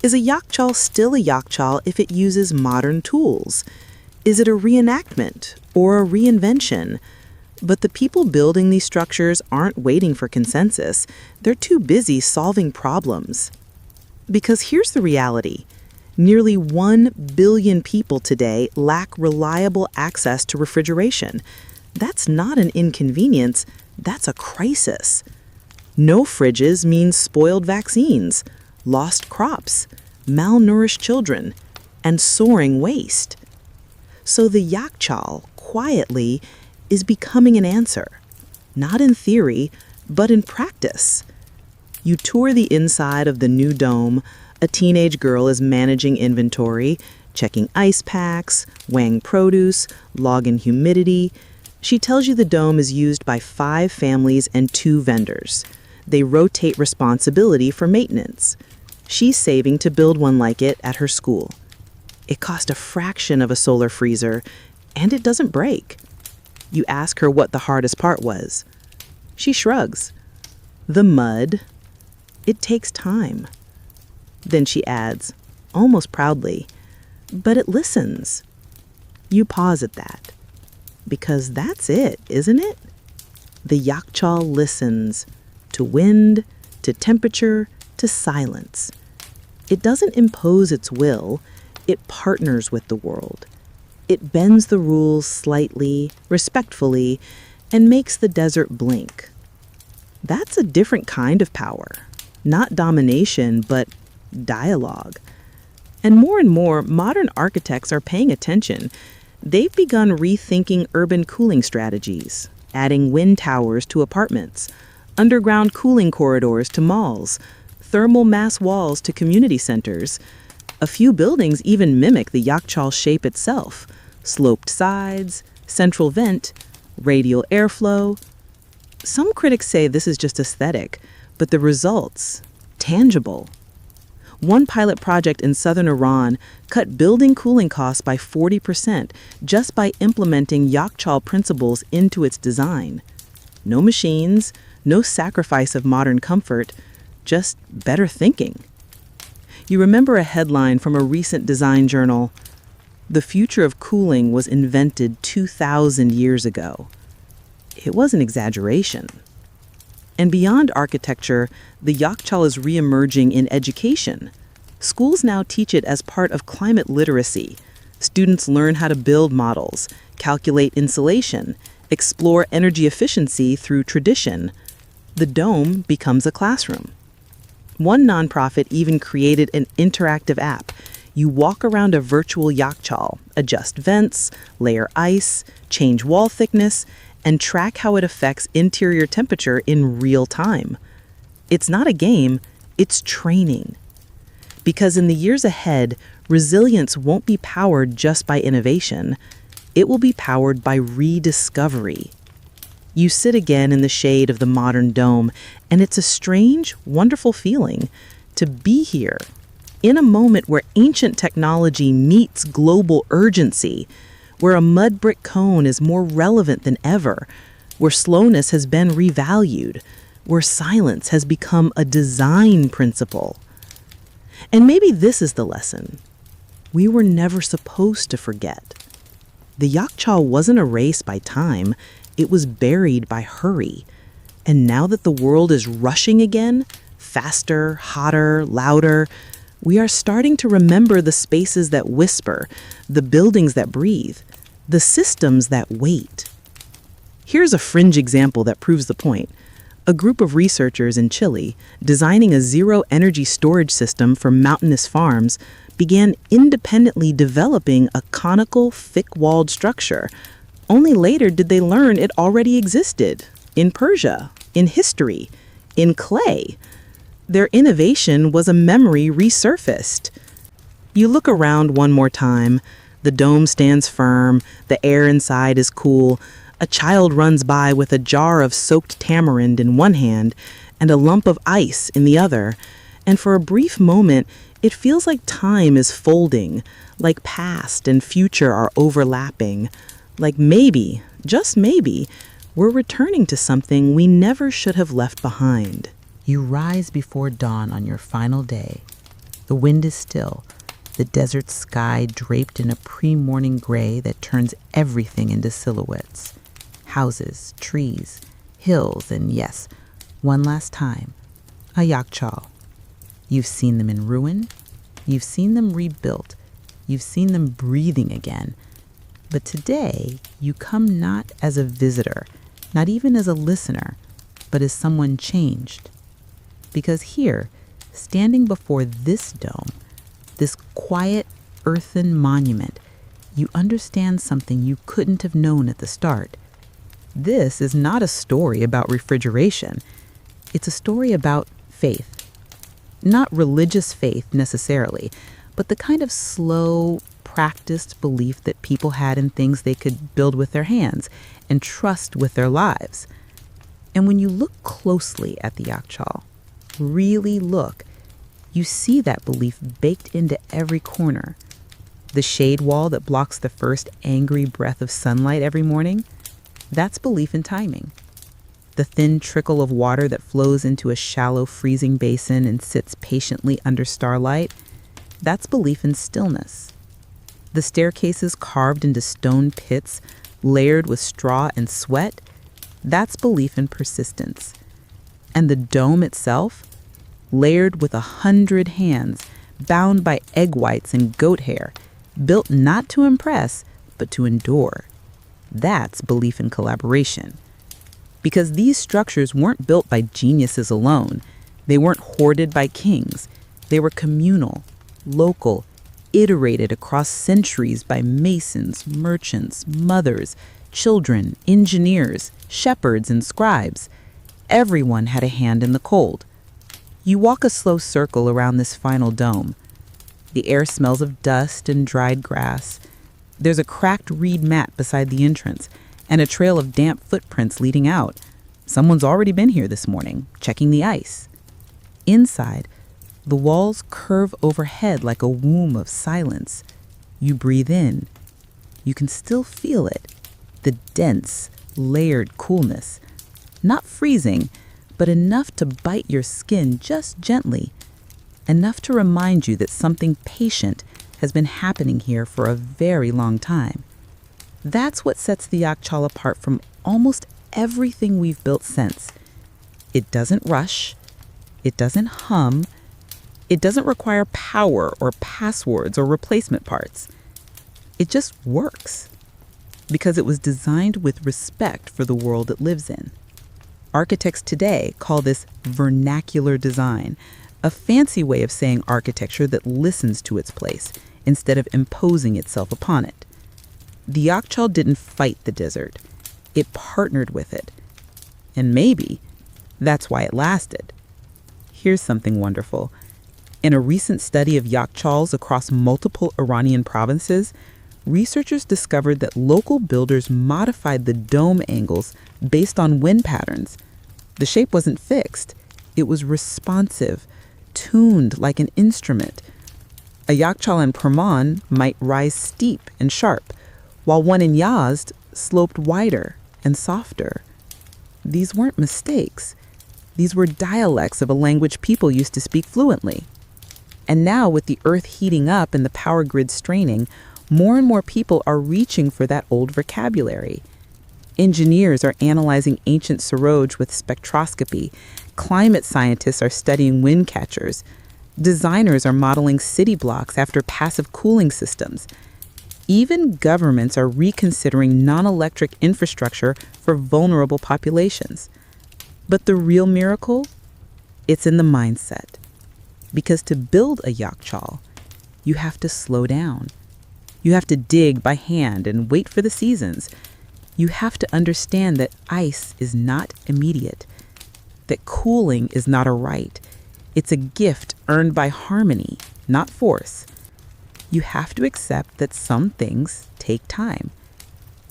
Is a Yakhchāl still a Yakhchāl if it uses modern tools? Is it a reenactment or a reinvention? But the people building these structures aren't waiting for consensus. They're too busy solving problems. Because here's the reality. Nearly 1 billion people today lack reliable access to refrigeration. That's not an inconvenience, that's a crisis. No fridges means spoiled vaccines, lost crops, malnourished children, and soaring waste. So the Yakhchāl, quietly, is becoming an answer. Not in theory, but in practice. You tour the inside of the new dome. A teenage girl is managing inventory, checking ice packs, weighing produce, logging humidity. She tells you the dome is used by 5 families and 2 vendors. They rotate responsibility for maintenance. She's saving to build one like it at her school. It cost a fraction of a solar freezer, and it doesn't break. You ask her what the hardest part was. She shrugs. The mud. It takes time. Then she adds, almost proudly, but it listens. You pause at that. Because that's it, isn't it? The Yakhchāl listens to wind, to temperature, to silence. It doesn't impose its will, it partners with the world. It bends the rules slightly, respectfully, and makes the desert blink. That's a different kind of power. Not domination, but dialogue. And more, modern architects are paying attention. They've begun rethinking urban cooling strategies, adding wind towers to apartments, underground cooling corridors to malls, thermal mass walls to community centers. A few buildings even mimic the Yakhchāl shape itself: sloped sides, central vent, radial airflow. Some critics say this is just aesthetic, but the results, tangible. One pilot project in southern Iran cut building cooling costs by 40% just by implementing Yakhchāl principles into its design. No machines, no sacrifice of modern comfort, just better thinking. You remember a headline from a recent design journal: "The future of cooling was invented 2,000 years ago." It was an exaggeration. And beyond architecture, the Yakhchāl is re-emerging in education. Schools now teach it as part of climate literacy. Students learn how to build models, calculate insulation, explore energy efficiency through tradition. The dome becomes a classroom. One nonprofit even created an interactive app. You walk around a virtual Yakhchāl, adjust vents, layer ice, change wall thickness, and track how it affects interior temperature in real time. It's not a game, it's training. Because in the years ahead, resilience won't be powered just by innovation. It will be powered by rediscovery. You sit again in the shade of the modern dome, and it's a strange, wonderful feeling to be here, in a moment where ancient technology meets global urgency, where a mud brick cone is more relevant than ever, where slowness has been revalued, where silence has become a design principle. And maybe this is the lesson. We were never supposed to forget. The Yakhchāl wasn't erased by time, it was buried by hurry. And now that the world is rushing again, faster, hotter, louder, we are starting to remember the spaces that whisper, the buildings that breathe, the systems that wait. Here's a fringe example that proves the point. A group of researchers in Chile, designing a zero-energy storage system for mountainous farms, began independently developing a conical, thick-walled structure. Only later did they learn it already existed, in Persia, in history, in clay. Their innovation was a memory resurfaced. You look around one more time. The dome stands firm, the air inside is cool. A child runs by with a jar of soaked tamarind in one hand and a lump of ice in the other. And for a brief moment, it feels like time is folding, like past and future are overlapping, like maybe, just maybe, we're returning to something we never should have left behind. You rise before dawn on your final day. The wind is still, the desert sky draped in a pre-morning gray that turns everything into silhouettes. Houses, trees, hills, and yes, one last time, a Yakhchāl. You've seen them in ruin, you've seen them rebuilt, you've seen them breathing again. But today, you come not as a visitor, not even as a listener, but as someone changed. Because here, standing before this dome, this quiet earthen monument, you understand something you couldn't have known at the start. This is not a story about refrigeration. It's a story about faith. Not religious faith necessarily, but the kind of slow, practiced belief that people had in things they could build with their hands and trust with their lives. And when you look closely at the Yakhchāl, really look, you see that belief baked into every corner. The shade wall that blocks the first angry breath of sunlight every morning, that's belief in timing. The thin trickle of water that flows into a shallow freezing basin and sits patiently under starlight, that's belief in stillness. The staircases carved into stone pits, layered with straw and sweat, that's belief in persistence. And the dome itself, layered with 100 hands, bound by egg whites and goat hair, built not to impress, but to endure. That's belief in collaboration. Because these structures weren't built by geniuses alone. They weren't hoarded by kings. They were communal, local, iterated across centuries by masons, merchants, mothers, children, engineers, shepherds, and scribes. Everyone had a hand in the cold. You walk a slow circle around this final dome. The air smells of dust and dried grass. There's a cracked reed mat beside the entrance and a trail of damp footprints leading out. Someone's already been here this morning, checking the ice. Inside, the walls curve overhead like a womb of silence. You breathe in. You can still feel it, the dense, layered coolness. Not freezing, but enough to bite your skin just gently. Enough to remind you that something patient has been happening here for a very long time. That's what sets the Yakhchāl apart from almost everything we've built since. It doesn't rush. It doesn't hum. It doesn't require power or passwords or replacement parts. It just works because it was designed with respect for the world it lives in. Architects today call this vernacular design, a fancy way of saying architecture that listens to its place instead of imposing itself upon it. The Yakhchāl didn't fight the desert. It partnered with it. And maybe that's why it lasted. Here's something wonderful. In a recent study of Yakhchāls across multiple Iranian provinces, researchers discovered that local builders modified the dome angles based on wind patterns. The shape wasn't fixed. It was responsive, tuned like an instrument. A Yakhchāl in Perman might rise steep and sharp, while one in Yazd sloped wider and softer. These weren't mistakes. These were dialects of a language people used to speak fluently. And now, with the earth heating up and the power grid straining, more and more people are reaching for that old vocabulary. Engineers are analyzing ancient Saroj with spectroscopy. Climate scientists are studying wind catchers. Designers are modeling city blocks after passive cooling systems. Even governments are reconsidering non-electric infrastructure for vulnerable populations. But the real miracle? It's in the mindset. Because to build a Yakhchāl, you have to slow down. You have to dig by hand and wait for the seasons. You have to understand that ice is not immediate, that cooling is not a right. It's a gift earned by harmony, not force. You have to accept that some things take time.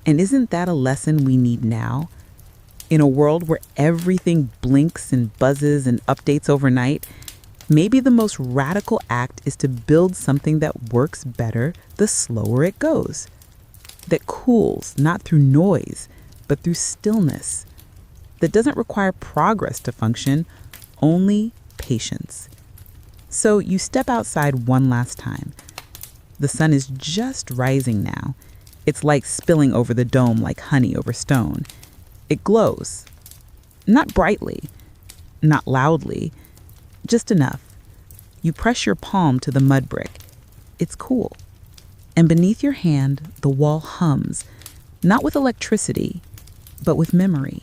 And isn't that a lesson we need now? In a world where everything blinks and buzzes and updates overnight, maybe the most radical act is to build something that works better the slower it goes. That cools not through noise, but through stillness. That doesn't require progress to function, only patience. So you step outside one last time. The sun is just rising now. Its light spilling over the dome like honey over stone. It glows. Not brightly, not loudly, just enough. You press your palm to the mud brick. It's cool. And beneath your hand, the wall hums, not with electricity, but with memory.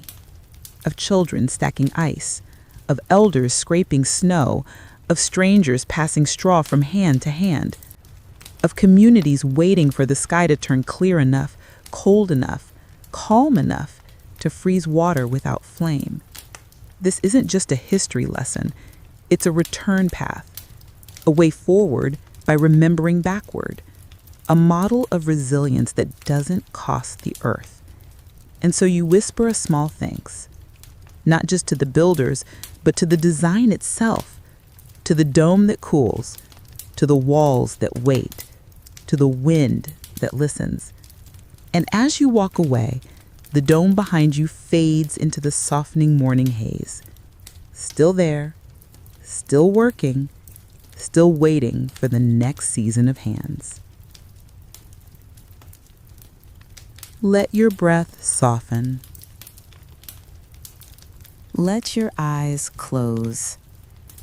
Of children stacking ice, of elders scraping snow, of strangers passing straw from hand to hand. of communities waiting for the sky to turn clear enough, cold enough, calm enough to freeze water without flame. This isn't just a history lesson, it's a return path, a way forward by remembering backward, a model of resilience that doesn't cost the earth. And so you whisper a small thanks, not just to the builders, but to the design itself, to the dome that cools, to the walls that wait, to the wind that listens. And as you walk away, the dome behind you fades into the softening morning haze. Still there, still working, still waiting for the next season of hands. Let your breath soften. Let your eyes close.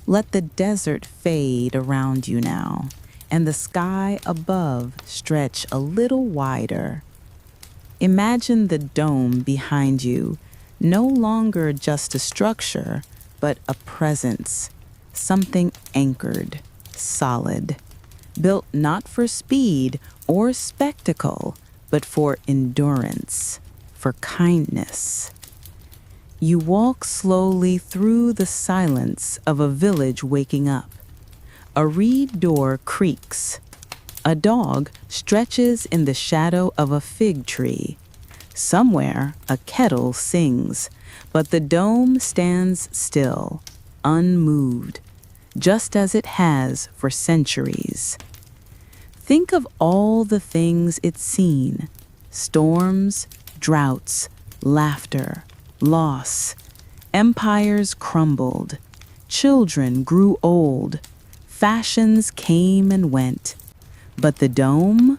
Let the desert fade around you now, and the sky above stretch a little wider. Imagine the dome behind you, no longer just a structure, but a presence, something anchored, solid, built not for speed or spectacle, but for endurance, for kindness. You walk slowly through the silence of a village waking up. A reed door creaks. A dog stretches in the shadow of a fig tree. Somewhere, a kettle sings, but the dome stands still, unmoved, just as it has for centuries. Think of all the things it's seen: storms, droughts, laughter, loss. Empires crumbled. Children grew old. Fashions came and went. But the dome?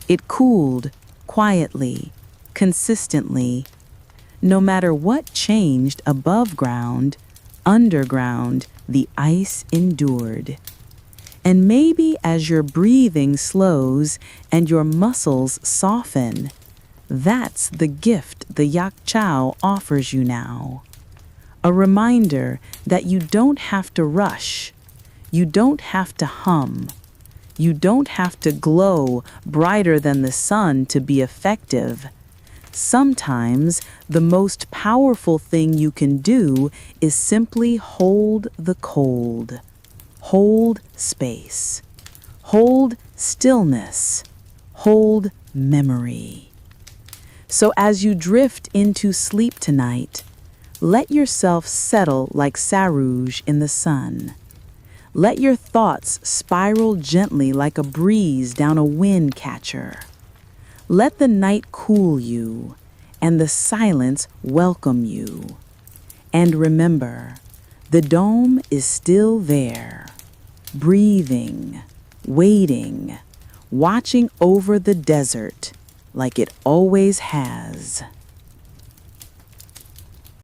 It cooled quietly, consistently. No matter what changed above ground, underground, the ice endured. And maybe as your breathing slows and your muscles soften, that's the gift the Yakhchāl offers you now. A reminder that you don't have to rush. You don't have to hum. You don't have to glow brighter than the sun to be effective. Sometimes the most powerful thing you can do is simply hold the cold. Hold space. Hold stillness. Hold memory. So as you drift into sleep tonight, let yourself settle like sarouge in the sun. Let your thoughts spiral gently like a breeze down a wind catcher. Let the night cool you and the silence welcome you. And remember, the dome is still there, breathing, waiting, watching over the desert like it always has.